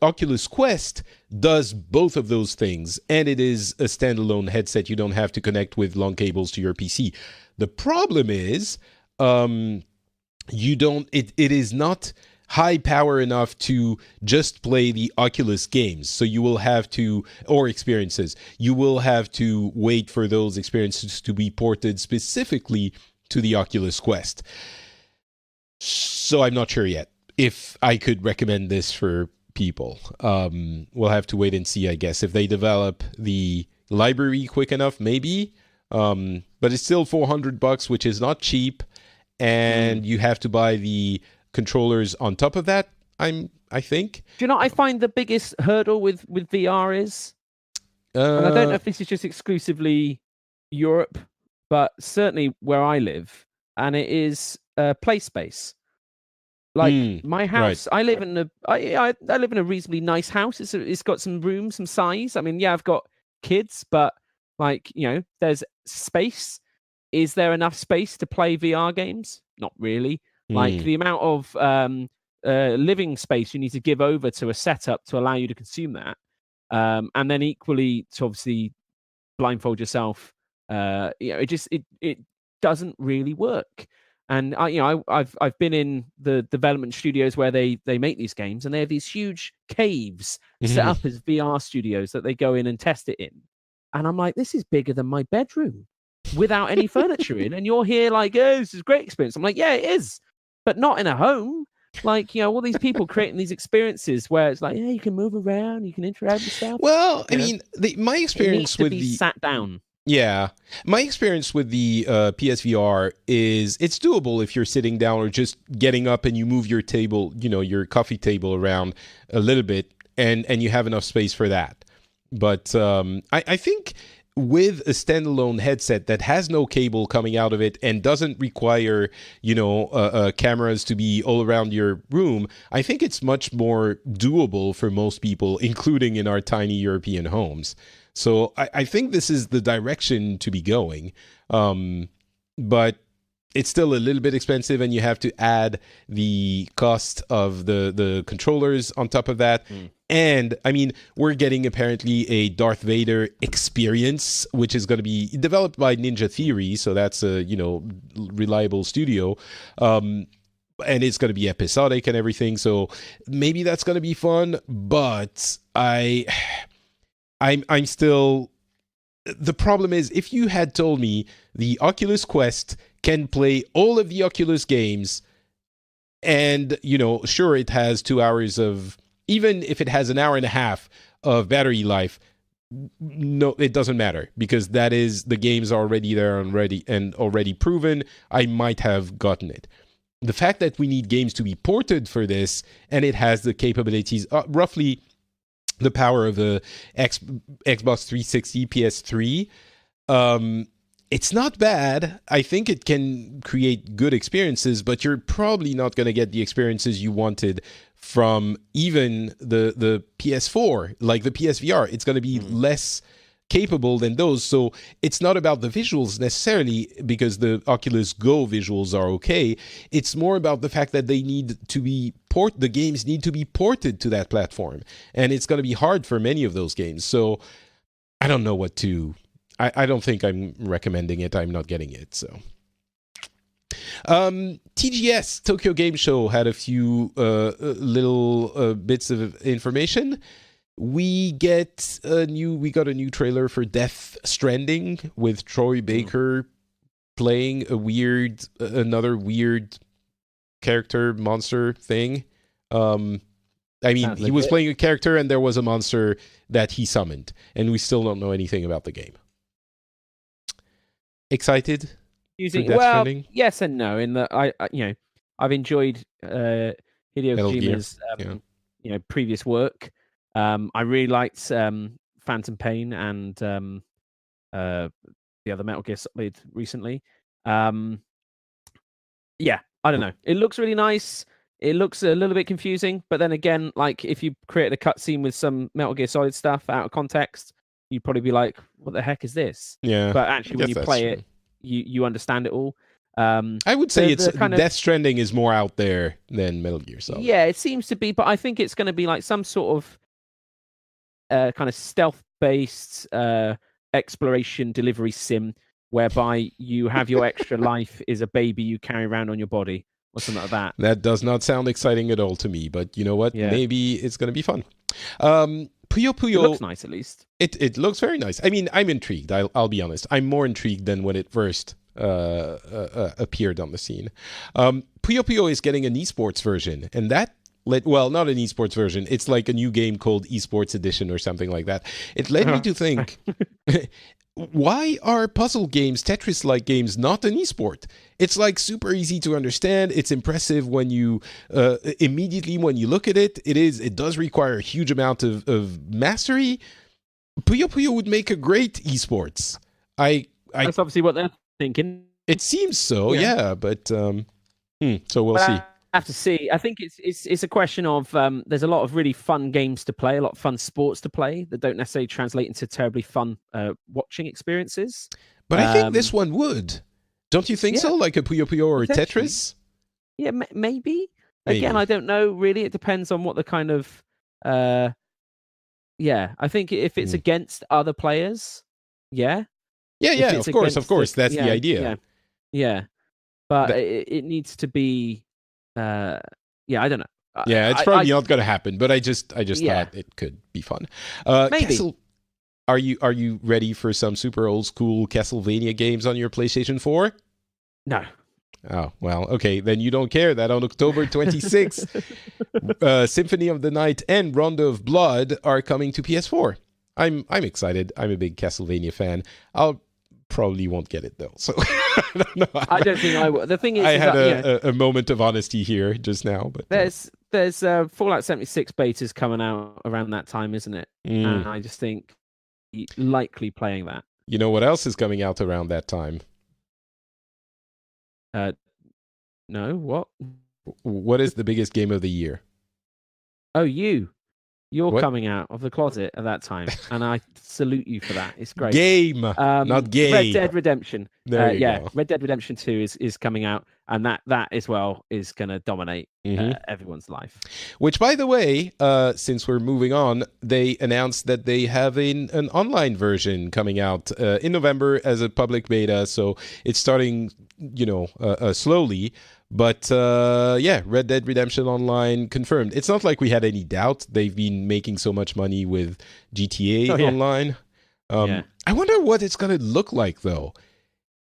Oculus Quest does both of those things, and it is a standalone headset. You don't have to connect with long cables to your PC. The problem is, it is not high power enough to just play the Oculus games. So you will have to, or experiences, you will have to wait for those experiences to be ported specifically to the Oculus Quest. So I'm not sure yet if I could recommend this for people. We'll have to wait and see, I guess. If they develop the library quick enough, maybe. But it's still $400, which is not cheap. And you have to buy the controllers on top of that, I think. Do you know what I find the biggest hurdle with VR is? And I don't know if this is just exclusively Europe, but certainly where I live, and it is play space. Like my house, right. I live in a reasonably nice house. It's got some room, some size. I mean, yeah, I've got kids, but like, there's space. Is there enough space to play VR games? Not really. Like the amount of living space you need to give over to a setup to allow you to consume that, and then equally to obviously blindfold yourself. It doesn't really work. And I've been in the development studios where they make these games, and they have these huge caves set up as VR studios that they go in and test it in. And I'm like, this is bigger than my bedroom without any furniture in. And you're here like, oh, this is a great experience. I'm like, yeah, it is. But not in a home. Like, all these people creating these experiences where it's like, yeah, you can move around, you can interact with stuff. Well, I mean, my experience with the sat down. Yeah, my experience with the PSVR is it's doable if you're sitting down or just getting up and you move your table, your coffee table around a little bit, and you have enough space for that. But I think with a standalone headset that has no cable coming out of it and doesn't require, cameras to be all around your room, I think it's much more doable for most people, including in our tiny European homes. So I think this is the direction to be going. But it's still a little bit expensive, and you have to add the cost of the controllers on top of that. And I mean, we're getting apparently a Darth Vader experience, which is going to be developed by Ninja Theory. So that's a, reliable studio. And it's going to be episodic and everything. So maybe that's going to be fun. But I'm still... The problem is, if you had told me the Oculus Quest can play all of the Oculus games, and, sure, it has 2 hours of... Even if it has an hour and a half of battery life, no, it doesn't matter, because that is, the games are already there and already proven. I might have gotten it. The fact that we need games to be ported for this, and it has the capabilities, roughly the power of the Xbox 360, PS3, it's not bad. I think it can create good experiences, but you're probably not going to get the experiences you wanted from even the PS4, like the PSVR. It's going to be less capable than those. So it's not about the visuals necessarily, because the Oculus Go visuals are okay. It's more about the fact that they need to be the games need to be ported to that platform. And it's going to be hard for many of those games. So I don't know what to... I don't think I'm recommending it. I'm not getting it, so... TGS, Tokyo Game Show, had a few little bits of information. We got a new trailer for Death Stranding with Troy Baker playing another weird character monster thing. He was playing a character and there was a monster that he summoned, and we still don't know anything about the game. Excited? Stranding? Yes and no. In that I've enjoyed Hideo Kojima's previous work. I really liked Phantom Pain and the other Metal Gear Solid recently. I don't know. It looks really nice. It looks a little bit confusing, but then again, like if you created a cutscene with some Metal Gear Solid stuff out of context, you'd probably be like, "What the heck is this?" Yeah. But actually, when you play it, you understand it all. I would say it's kind of, Death Stranding is more out there than Metal Gear Solid. Yeah, it seems to be, but I think it's going to be like some sort of kind of stealth-based exploration delivery sim, whereby you have your extra life is a baby you carry around on your body or something like that. That does not sound exciting at all to me, but you know what? Yeah. Maybe it's going to be fun. Puyo Puyo. It looks nice, at least. It looks very nice. I mean, I'm intrigued. I'll be honest. I'm more intrigued than when it first appeared on the scene. Puyo Puyo is getting an esports version, and that well, not an esports version. It's like a new game called Esports Edition or something like that. It led me to think, why are puzzle games, Tetris-like games, not an esport? It's like super easy to understand. It's impressive when you immediately when you look at it. It does require a huge amount of mastery. Puyo Puyo would make a great esports. That's obviously what they're thinking. It seems so, yeah. But so we'll see. I have to see. I think it's a question of there's a lot of really fun games to play, a lot of fun sports to play that don't necessarily translate into terribly fun watching experiences. But I think this one would. Don't you think so? Like a Puyo Puyo or a Tetris? Yeah, maybe. Again, I don't know. Really, it depends on what the kind of. I think if it's against other players, Yeah, of course. That's the idea. Yeah. But it needs to be. I don't know. It's probably not going to happen. But I just thought it could be fun. Maybe. Are you ready for some super old school Castlevania games on your PlayStation 4? No. Oh, well, okay. Then you don't care that on October 26th, Symphony of the Night and Rondo of Blood are coming to PS4. I'm excited. I'm a big Castlevania fan. I'll probably won't get it though. So I don't know. I don't think I will. The thing is, I had a moment of honesty here just now, but there's Fallout 76 betas coming out around that time, isn't it? And I just think likely playing that. You know what else is coming out around that time? No, what? What is the biggest game of the year? Oh, You're coming out of the closet at that time, and I salute you for that. It's great. Game, not game. Red Dead Redemption. There you go. Red Dead Redemption 2 is coming out, and that as well is going to dominate everyone's life. Which, by the way, since we're moving on, they announced that they have an online version coming out in November as a public beta. So it's starting, slowly. But Red Dead Redemption Online confirmed. It's not like we had any doubt. They've been making so much money with GTA Online. I wonder what it's going to look like, though.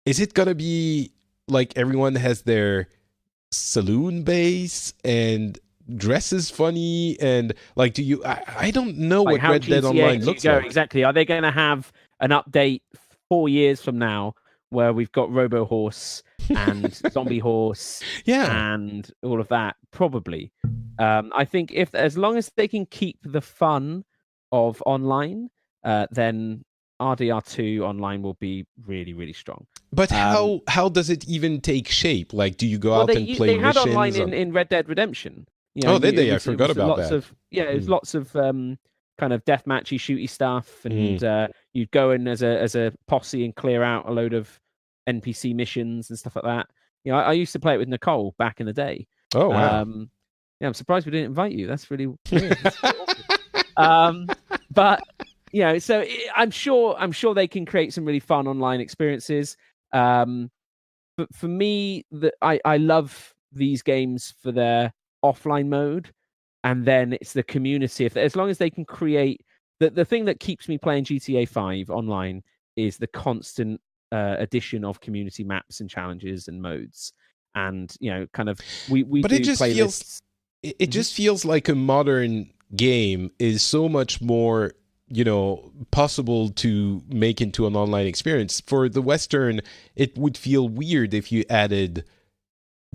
Is it going to be like everyone has their saloon base and dresses funny? And like, do you... I don't know like what Red Dead Online looks like. Exactly. Are they going to have an update 4 years from now where we've got Robo Horse and Zombie Horse and all of that? Probably. I think as long as they can keep the fun of online, then RDR2 online will be really, really strong. But how does it even take shape? Like, do you go out and play missions? They had online in Red Dead Redemption. Did they? I forgot about that. It was lots of kind of deathmatchy, shooty stuff, and you'd go in as a posse and clear out a load of NPC missions and stuff like that. I used to play it with Nicole back in the day. Oh wow! I'm surprised we didn't invite you. That's really weird. But so I'm sure they can create some really fun online experiences. But for me, I love these games for their offline mode, and then it's the community. As long as they can create the thing that keeps me playing GTA 5 online is the constant addition of community maps and challenges and modes, and kind of we but it just playlists. It just feels like a modern game is so much more possible to make into an online experience. For the Western, it would feel weird if you added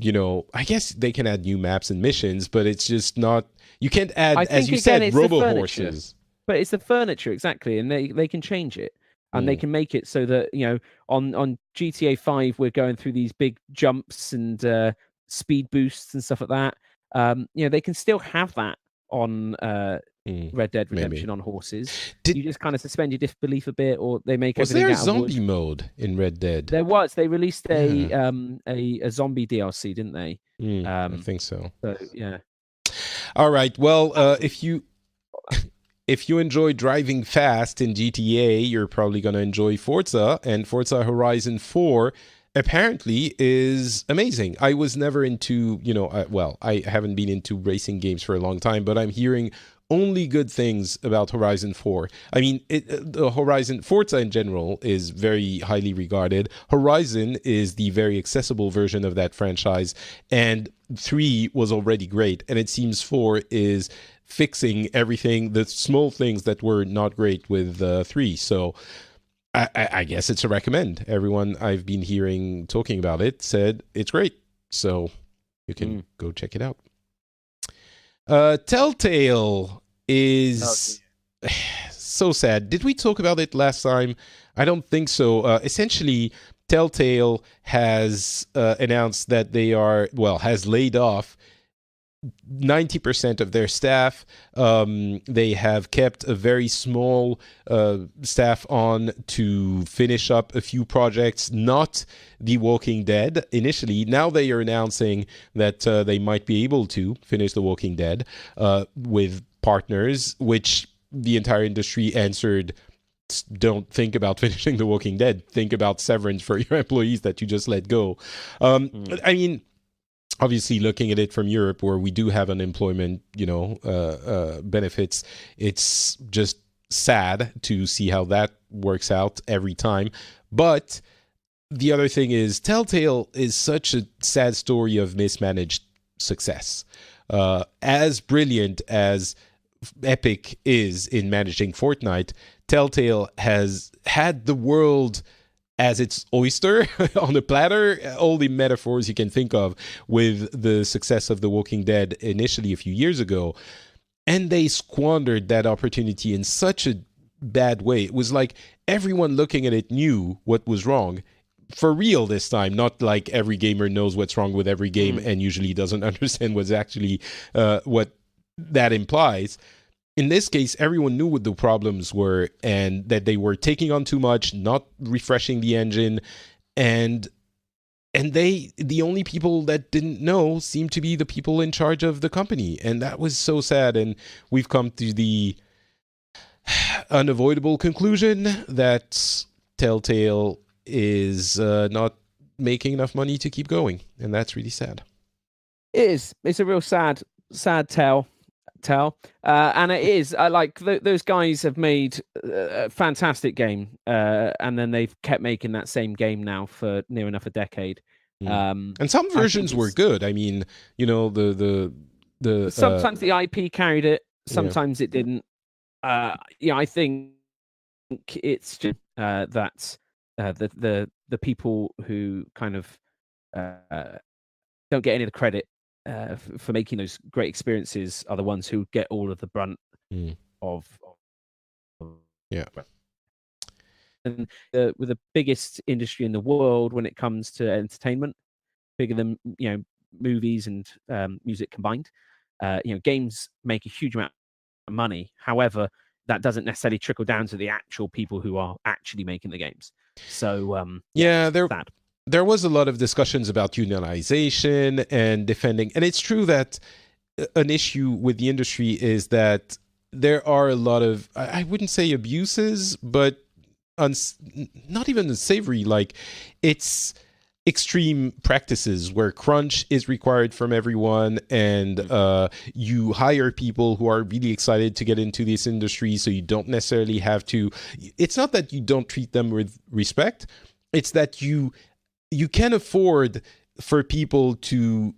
I guess they can add new maps and missions, but it's just not, you can't add, as you said, robo horses. But it's the furniture, exactly, and they can change it. And they can make it so that, on GTA 5, we're going through these big jumps and speed boosts and stuff like that. They can still have that on Red Dead Redemption on horses. You just kind of suspend your disbelief a bit, or they make everything out of wood. Was there a zombie mode in Red Dead? There was. They released a zombie DLC, didn't they? I think so. Yeah. All right. Well, if you enjoy driving fast in GTA, you're probably going to enjoy Forza, and Forza Horizon 4 apparently is amazing. I was never into, I haven't been into racing games for a long time, but I'm hearing only good things about Horizon 4. I mean, the Forza in general is very highly regarded. Horizon is the very accessible version of that franchise, and 3 was already great, and it seems 4 is fixing everything, the small things that were not great with 3. So I guess it's a recommend. Everyone I've been hearing talking about it said it's great, so you can go check it out. Telltale is so sad. Did we talk about it last time? I don't think so. Essentially, Telltale has announced that has laid off 90% of their staff. They have kept a very small staff on to finish up a few projects, not The Walking Dead initially. Now they are announcing that they might be able to finish The Walking Dead with partners, which the entire industry answered, don't think about finishing The Walking Dead. Think about severance for your employees that you just let go. I mean, obviously, looking at it from Europe, where we do have unemployment, benefits, it's just sad to see how that works out every time. But the other thing is, Telltale is such a sad story of mismanaged success. As brilliant as Epic is in managing Fortnite, Telltale has had the world as its oyster on a platter, all the metaphors you can think of with the success of The Walking Dead initially a few years ago. And they squandered that opportunity in such a bad way. It was like everyone looking at it knew what was wrong. For real this time, not like every gamer knows what's wrong with every game and usually doesn't understand what's actually what that implies. In this case, everyone knew what the problems were and that they were taking on too much, not refreshing the engine, and the only people that didn't know seemed to be the people in charge of the company, and that was so sad. And we've come to the unavoidable conclusion that Telltale is not making enough money to keep going, and that's really sad. It is. It's a real sad tale. And it is like those guys have made a fantastic game, and then they've kept making that same game now for near enough a decade. And some versions were good. I mean, the sometimes the IP carried it, sometimes it didn't. I think it's just that the people who kind of don't get any of the credit for making those great experiences are the ones who get all of the brunt of. And with the biggest industry in the world when it comes to entertainment, bigger than movies and music combined, games make a huge amount of money. However, that doesn't necessarily trickle down to the actual people who are actually making the games. So there was a lot of discussions about unionization and defending. And it's true that an issue with the industry is that there are a lot of, I wouldn't say abuses, but not even unsavory, like it's extreme practices where crunch is required from everyone, and you hire people who are really excited to get into this industry, so you don't necessarily have to. It's not that you don't treat them with respect, it's that you can afford for people to,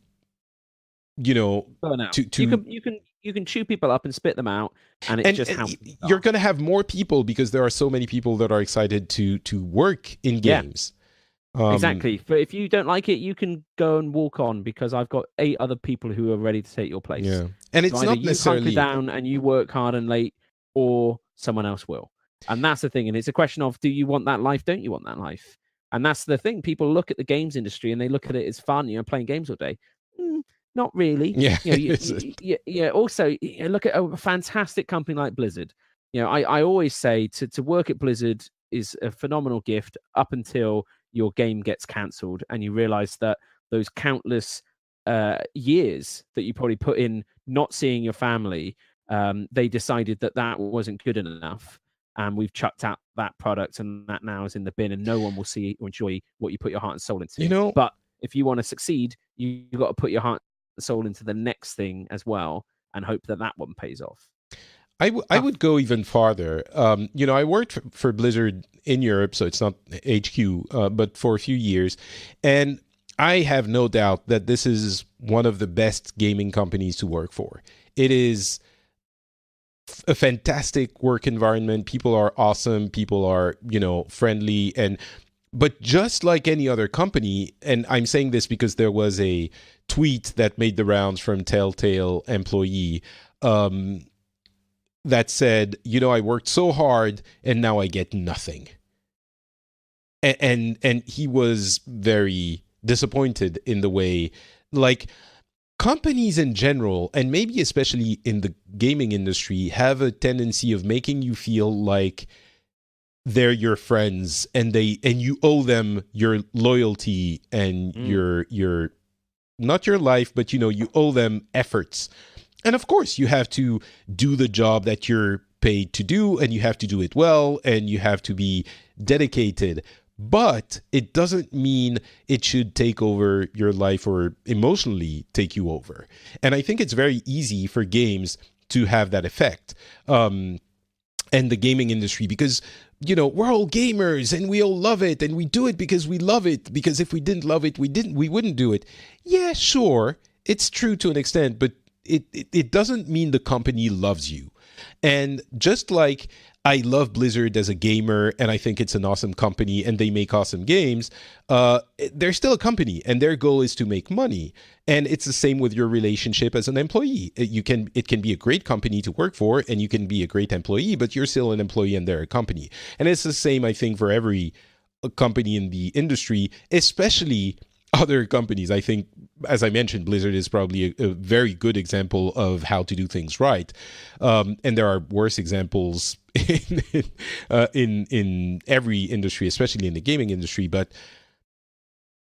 burn out. You can chew people up and spit them out, and it's just how you're going to have more people because there are so many people that are excited to work in games. Exactly. But if you don't like it, you can go and walk on because I've got 8 other people who are ready to take your place. Yeah, and it's not necessarily you hunker down and you work hard and late, or someone else will. And that's the thing. And it's a question of, do you want that life? Don't you want that life? And that's the thing. People look at the games industry and they look at it as fun, playing games all day. Not really. Yeah. Also, look at a fantastic company like Blizzard. I always say to work at Blizzard is a phenomenal gift up until your game gets cancelled and you realize that those countless years that you probably put in not seeing your family, they decided that wasn't good enough. And we've chucked out that product, and that now is in the bin, and no one will see or enjoy what you put your heart and soul into. But if you want to succeed, you've got to put your heart and soul into the next thing as well, and hope that one pays off. I would go even farther. I worked for Blizzard in Europe, so it's not HQ, but for a few years, and I have no doubt that this is one of the best gaming companies to work for. It is a fantastic work environment. People are awesome. People are, friendly. But just like any other company, and I'm saying this because there was a tweet that made the rounds from Telltale employee that said, I worked so hard and now I get nothing. And he was very disappointed in the way, like, companies in general, and maybe especially in the gaming industry, have a tendency of making you feel like they're your friends and you owe them your loyalty and your not your life, but you owe them efforts. And of course you have to do the job that you're paid to do, and you have to do it well, and you have to be dedicated. But it doesn't mean it should take over your life or emotionally take you over. And I think it's very easy for games to have that effect. And the gaming industry, because, we're all gamers and we all love it and we do it because we love it. Because if we didn't love it, we wouldn't do it. Yeah, sure. It's true to an extent, but it doesn't mean the company loves you. And just like I love Blizzard as a gamer, and I think it's an awesome company, and they make awesome games, they're still a company, and their goal is to make money. And it's the same with your relationship as an employee. It can be a great company to work for, and you can be a great employee, but you're still an employee and they're a company. And it's the same, I think, for every company in the industry, especially other companies. I think, as I mentioned, Blizzard is probably a very good example of how to do things right. And there are worse examples in every industry, especially in the gaming industry. But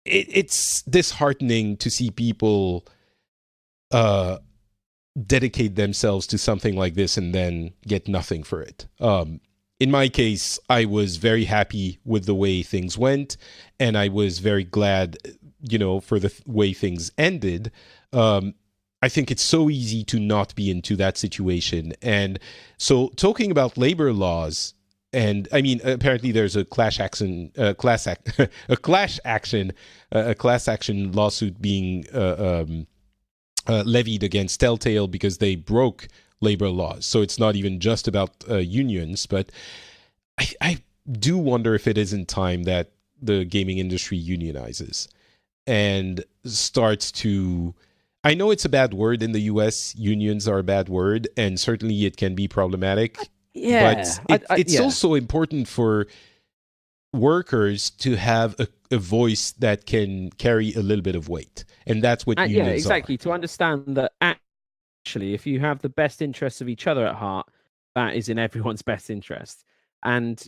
it's disheartening to see people dedicate themselves to something like this and then get nothing for it. In my case, I was very happy with the way things went, and I was very glad, for the way things ended. I think it's so easy to not be into that situation. And so, talking about labor laws, and I mean, apparently there's a class action lawsuit being levied against Telltale because they broke labor laws. So it's not even just about unions, but I do wonder if it isn't time that the gaming industry unionizes and starts to... I know it's a bad word in the US. Unions are a bad word, and certainly it can be problematic. Yeah. But it's also important for workers to have a voice that can carry a little bit of weight. And that's what unions are. Exactly. To understand that actually, if you have the best interests of each other at heart, that is in everyone's best interest. And,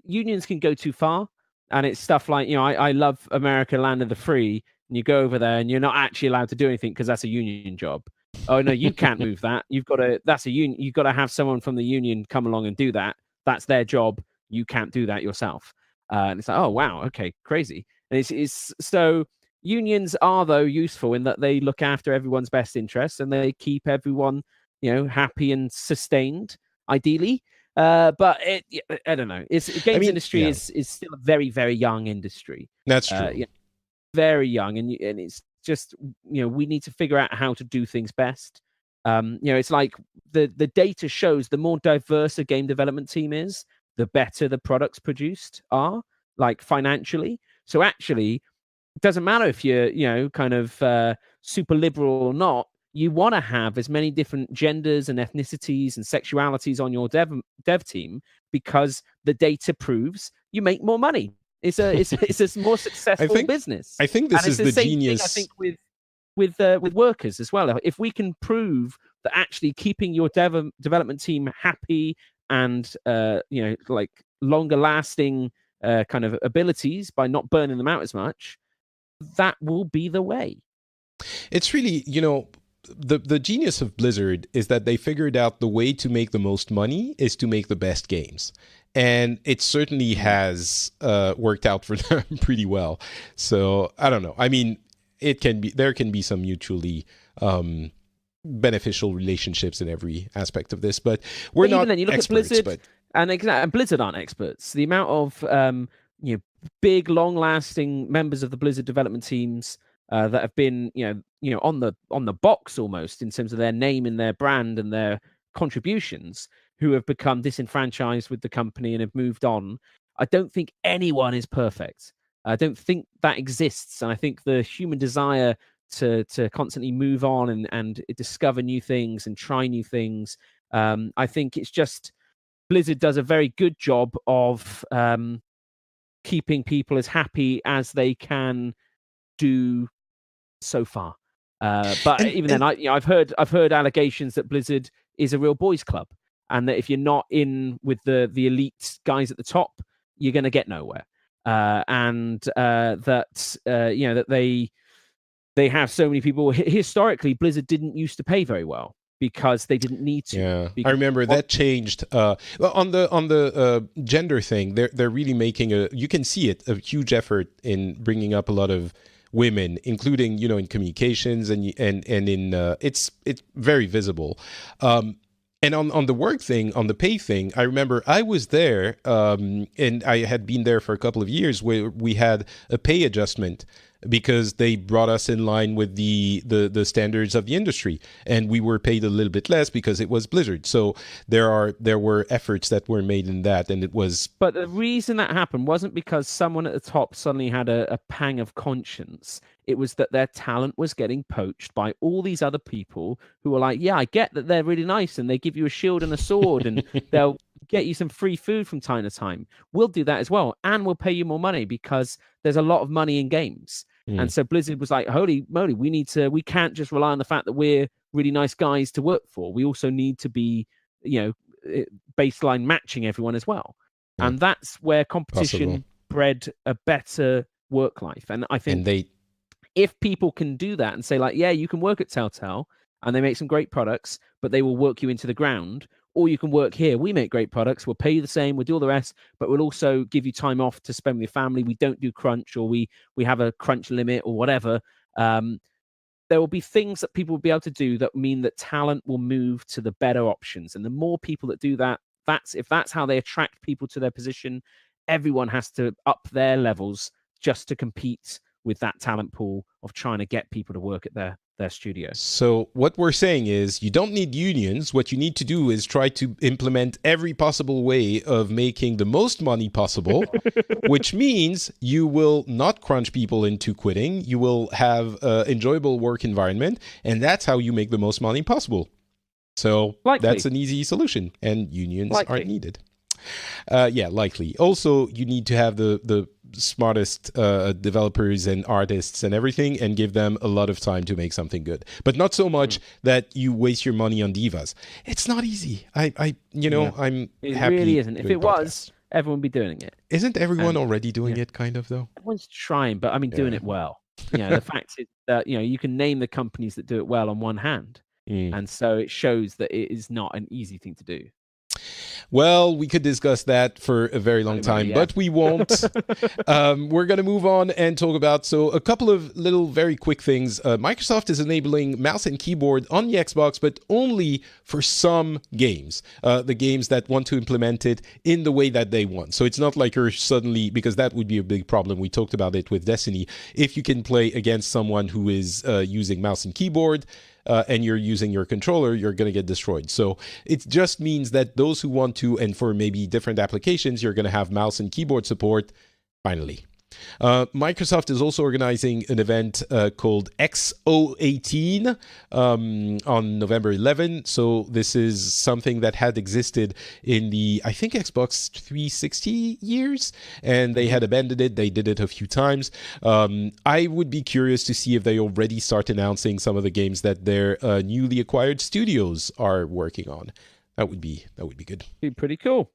unions can go too far. And it's stuff like, I love America, land of the free. And you go over there and you're not actually allowed to do anything because that's a union job. Oh, no, you can't move that. That's a union. You've got to have someone from the union come along and do that. That's their job. You can't do that yourself. And it's like, oh, wow. Okay. Crazy. And it's so unions are, though, useful in that they look after everyone's best interests and they keep everyone, happy and sustained, ideally. But I don't know. Games industry is still a very, very young industry. That's true. Very young, and it's just we need to figure out how to do things best. It's like the data shows the more diverse a game development team is, the better the products produced are, like financially. So actually, it doesn't matter if you're kind of super liberal or not. You want to have as many different genders and ethnicities and sexualities on your dev team because the data proves you make more money. It's a more successful business. I think this is the genius. I think with with workers as well. If we can prove that actually keeping your development team happy and like longer lasting kind of abilities by not burning them out as much, that will be the way. It's really, the genius of Blizzard is that they figured out the way to make the most money is to make the best games. And it certainly has worked out for them pretty well. So I don't know. I mean, there can be some mutually beneficial relationships in every aspect of this, but we're not then you look experts. At Blizzard, and Blizzard aren't experts. The amount of big, long-lasting members of the Blizzard development teams that have been on the box almost in terms of their name and their brand and their contributions, who have become disenfranchised with the company and have moved on. I don't think anyone is perfect. I don't think that exists, and I think the human desire to constantly move on and discover new things and try new things. I think it's just Blizzard does a very good job of keeping people as happy as they can do so far. But even then, I've heard allegations that Blizzard is a real boys' club, and that if you're not in with the elite guys at the top, you're going to get nowhere. That they have so many people. Historically, Blizzard didn't used to pay very well because they didn't need to. Yeah, I remember that changed. On the gender thing, they're really making you can see it, a huge effort in bringing up a lot of women, including in communications and in it's very visible. And on the work thing, on the pay thing, I remember I was there, and I had been there for a couple of years where we had a pay adjustment because they brought us in line with the standards of the industry, and we were paid a little bit less because it was Blizzard. So there were efforts that were made in that, and it was. But the reason that happened wasn't because someone at the top suddenly had a pang of conscience. It was that their talent was getting poached by all these other people who were like, yeah, I get that they're really nice and they give you a shield and a sword and they'll get you some free food from time to time. We'll do that as well. And we'll pay you more money because there's a lot of money in games. And so Blizzard was like, holy moly, we can't just rely on the fact that we're really nice guys to work for. We also need to be, baseline matching everyone as well. Yeah. And that's where competition bred a better work life. And I think if people can do that and say like, yeah, you can work at Telltale and they make some great products, but they will work you into the ground. Or you can work here. We make great products. We'll pay you the same. We'll do all the rest, but we'll also give you time off to spend with your family. We don't do crunch, or we have a crunch limit or whatever. There will be things that people will be able to do that mean that talent will move to the better options. And the more people that do that, if that's how they attract people to their position, everyone has to up their levels just to compete with that talent pool of trying to get people to work at their studio. So what we're saying is you don't need unions. What you need to do is try to implement every possible way of making the most money possible, which means you will not crunch people into quitting. You will have an enjoyable work environment, and that's how you make the most money possible. So that's an easy solution, and unions aren't needed. Likely. Also, you need to have the smartest developers and artists and everything, and give them a lot of time to make something good. But not so much that you waste your money on divas. It's not easy. I'm happy. It really isn't. If it was, everyone would be doing it. Isn't everyone already doing it, kind of, though? Everyone's trying, but doing it well. The fact is that, you can name the companies that do it well on one hand. And so it shows that it is not an easy thing to do. Well, we could discuss that for a very long time, but we won't. We're going to move on and talk about, a couple of little very quick things. Microsoft is enabling mouse and keyboard on the Xbox, but only for some games, the games that want to implement it in the way that they want. So it's not like you're suddenly, because that would be a big problem. We talked about it with Destiny. If you can play against someone who is using mouse and keyboard, and you're using your controller, you're going to get destroyed. So it just means that those who want to, and for maybe different applications, you're going to have mouse and keyboard support finally. Microsoft is also organizing an event called XO18 on November 11. So this is something that had existed in the, I think, Xbox 360 years, and they had abandoned it. They did it a few times. I would be curious to see if they already start announcing some of the games that their newly acquired studios are working on. That would be good. Be pretty cool.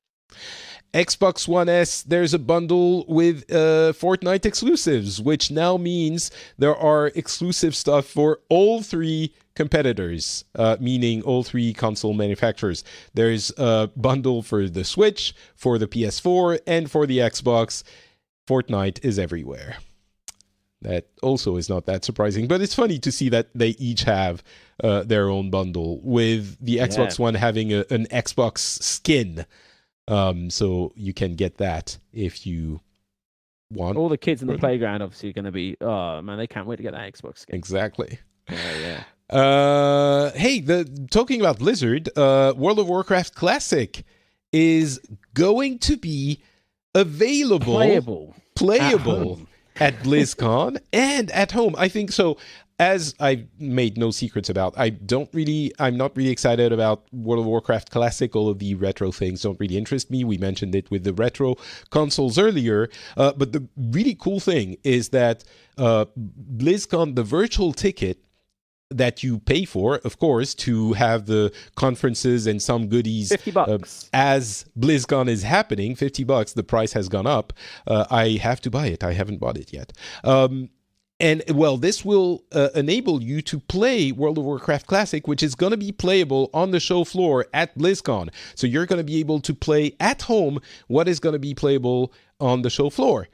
Xbox One S, there's a bundle with Fortnite exclusives, which now means there are exclusive stuff for all three competitors, meaning all three console manufacturers. There's a bundle for the Switch, for the PS4, and for the Xbox. Fortnite is everywhere. That also is not that surprising, but it's funny to see that they each have their own bundle, with the Xbox One having an Xbox skin. So you can get that if you want. All the kids in the playground obviously are going to be, oh man, they can't wait to get that Xbox skin. Exactly. Yeah. Hey, talking about Blizzard, World of Warcraft Classic is going to be available, playable at BlizzCon and at home. I think so. As I've made no secrets about, I'm not really excited about World of Warcraft Classic. All of the retro things don't really interest me. We mentioned it with the retro consoles earlier. But the really cool thing is that BlizzCon, the virtual ticket that you pay for, of course, to have the conferences and some goodies, $50 as BlizzCon is happening, $50. The price has gone up. I have to buy it. I haven't bought it yet. And, well, this will enable you to play World of Warcraft Classic, which is going to be playable on the show floor at BlizzCon. So you're going to be able to play at home what is going to be playable on the show floor.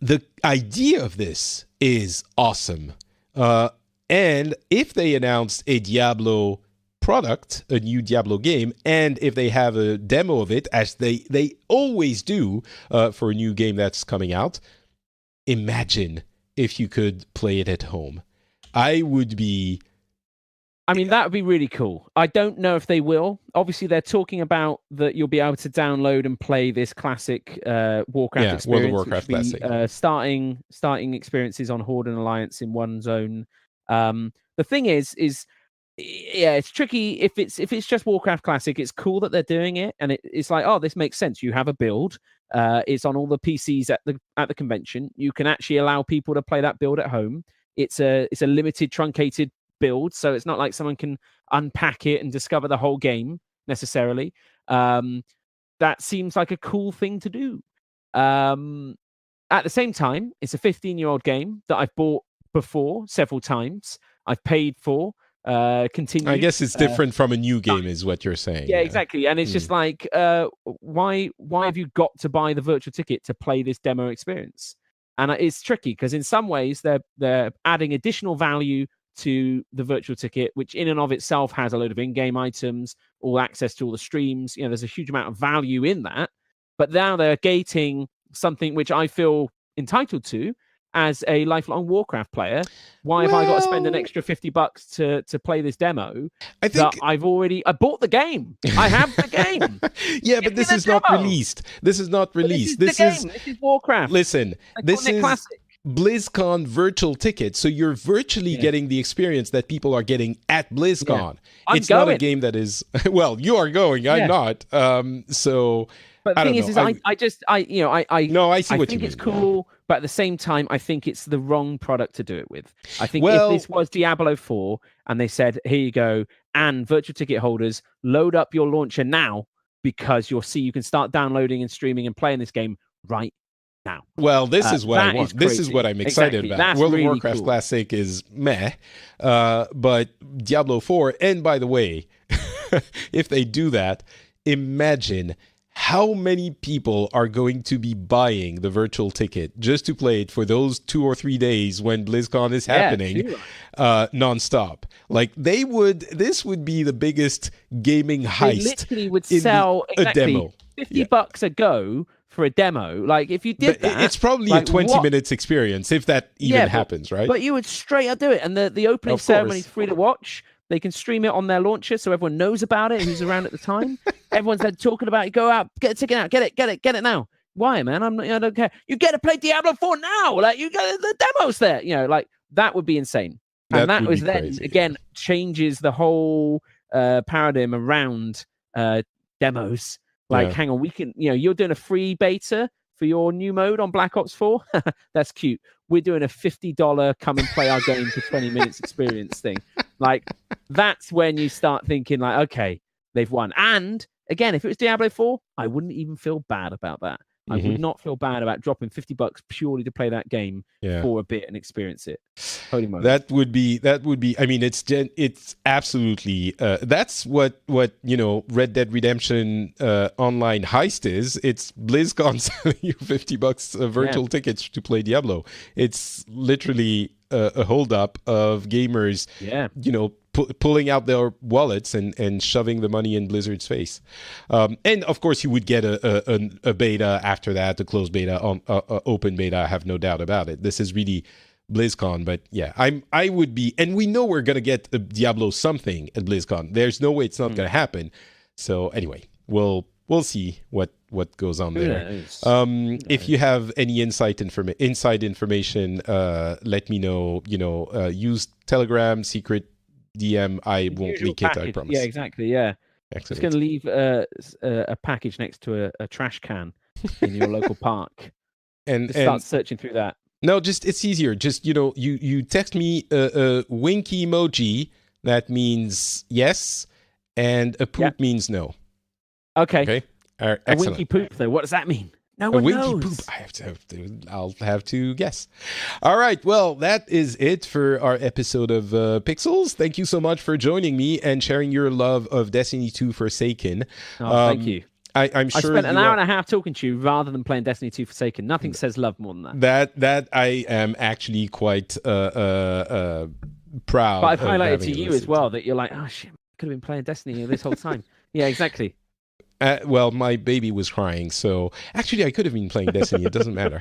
The idea of this is awesome. And if they announced a Diablo product, a new Diablo game, and if they have a demo of it, as they always do for a new game that's coming out, imagine if you could play it at home. That would be really cool. I don't know if they will. Obviously, they're talking about that you'll be able to download and play this classic Warcraft experience. World of Warcraft Classic. Starting experiences on Horde and Alliance in one zone. The thing is it's tricky if it's just Warcraft Classic. It's cool that they're doing it, and it's like, oh, this makes sense. You have a build. It's on all the PCs at the convention. You can actually allow people to play that build at home. It's a limited, truncated build, so it's not like someone can unpack it and discover the whole game necessarily. That seems like a cool thing to do. At the same time, it's a 15-year-old game that I've bought before several times. I've paid for. Continue. I guess it's different from a new game, is what you're saying. Yeah, exactly. And it's just like, why have you got to buy the virtual ticket to play this demo experience? And it's tricky because in some ways they're adding additional value to the virtual ticket, which in and of itself has a load of in-game items, all access to all the streams. You know, there's a huge amount of value in that. But now they're gating something which I feel entitled to as a lifelong Warcraft player. Why have I got to spend an extra $50 to play this demo? I think I bought the game. I have the game. Yeah, but this is not released. This is not released. This is Warcraft. Listen, this is classic. BlizzCon virtual ticket, so you're virtually getting the experience that people are getting at BlizzCon. Yeah. It's not a game that is well. You are going. I'm not. So. But the thing is I see what you think it's cool, but at the same time, I think it's the wrong product to do it with. I think if this was Diablo 4 and they said, here you go, and virtual ticket holders, load up your launcher now because you can start downloading and streaming and playing this game right now. Well, this is what I want. This is what I'm excited about. That's World really of Warcraft cool. Classic is meh, but Diablo 4, and by the way, if they do that, imagine how many people are going to be buying the virtual ticket just to play it for those 2 or 3 days when BlizzCon is happening, nonstop. Like this would be the biggest gaming heist. They literally would sell a demo. $50 a go for a demo. Like if you did that, it's probably a 20 minutes experience if that even happens, right? But you would straight up do it, and the opening ceremony is free to watch. They can stream it on their launcher so everyone knows about it, who's around at the time. Everyone's there talking about it. Go out, get a ticket out, get it now. Why, man? I don't care. You get to play Diablo 4 now. Like, you got the demos there. You know, like that would be insane. And that was then crazy, again changes the whole paradigm around demos. Like, hang on, we can. You know, you're doing a free beta for your new mode on Black Ops 4. That's cute. We're doing a $50 come and play our game for 20 minutes experience thing. Like, that's when you start thinking, like, okay, they've won. And again, if it was Diablo 4, I wouldn't even feel bad about that. I would not feel bad about dropping $50 purely to play that game for a bit and experience it. Holy moly. That would be. I mean, it's absolutely. That's what Red Dead Redemption online heist is. It's BlizzCon selling you $50 virtual tickets to play Diablo. It's literally a holdup of gamers. Pulling out their wallets and shoving the money in Blizzard's face. And of course, you would get a beta after that, a closed beta, open beta. I have no doubt about it. This is really BlizzCon, but yeah, I would be, and we know we're gonna get a Diablo something at BlizzCon. There's no way it's not gonna happen. So anyway, we'll see what goes on there. If you have any inside information, let me know. Use Telegram, secret DM. I won't leak it, I promise. Yeah, exactly. Yeah. Excellent. Just going to leave a package next to a trash can in your local park. And start searching through that. No, it's easier. Just, you text me a winky emoji that means yes, and a poop means no. Okay. Excellent. A winky poop, though. What does that mean? No one knows. Poop. I'll have to guess. All right. Well, that is it for our episode of Pixels. Thank you so much for joining me and sharing your love of Destiny 2 Forsaken. Thank you. I'm sure I spent an hour and a half talking to you rather than playing Destiny 2 Forsaken. Nothing says love more than that. That I am actually quite proud. But I've highlighted to you as well that you're like, oh shit, I could have been playing Destiny this whole time. Yeah, exactly. Well, my baby was crying, so actually I could have been playing Destiny. It doesn't matter.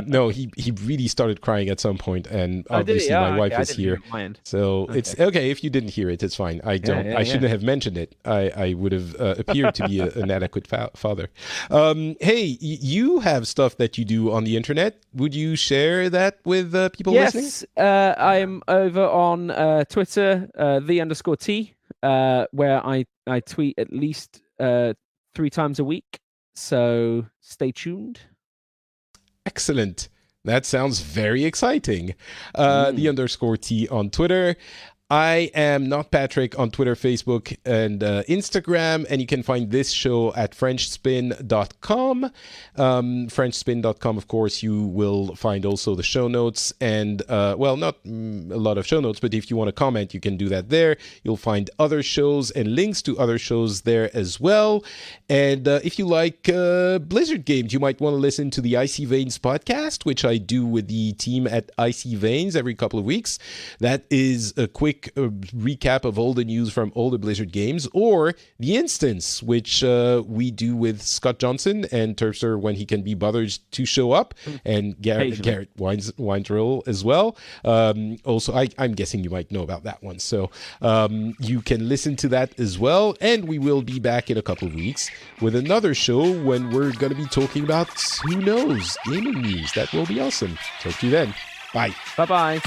No, he really started crying at some point, and obviously my wife is here, so it's okay if you didn't hear it. It's fine. I shouldn't have mentioned it. I would have appeared to be an adequate father. Hey, you have stuff that you do on the internet. Would you share that with people listening? Yes, I am over on Twitter, _T, where I tweet at least 3 times a week, so stay tuned. Excellent. That sounds very exciting. The _T on Twitter. I am Not Patrick on Twitter, Facebook, and Instagram, and you can find this show at FrenchSpin.com. FrenchSpin.com, of course, you will find also the show notes, and, well, not a lot of show notes, but if you want to comment, you can do that there. You'll find other shows and links to other shows there as well. And if you like Blizzard games, you might want to listen to the Icy Veins podcast, which I do with the team at Icy Veins every couple of weeks. That is a quick recap of all the news from all the Blizzard games, or The Instance, which we do with Scott Johnson and Turpster when he can be bothered to show up, and Garrett Weintrill as well. Also, I'm guessing you might know about that one, so you can listen to that as well, and we will be back in a couple of weeks with another show when we're going to be talking about, who knows, gaming news. That will be awesome. Talk to you then. Bye. Bye-bye.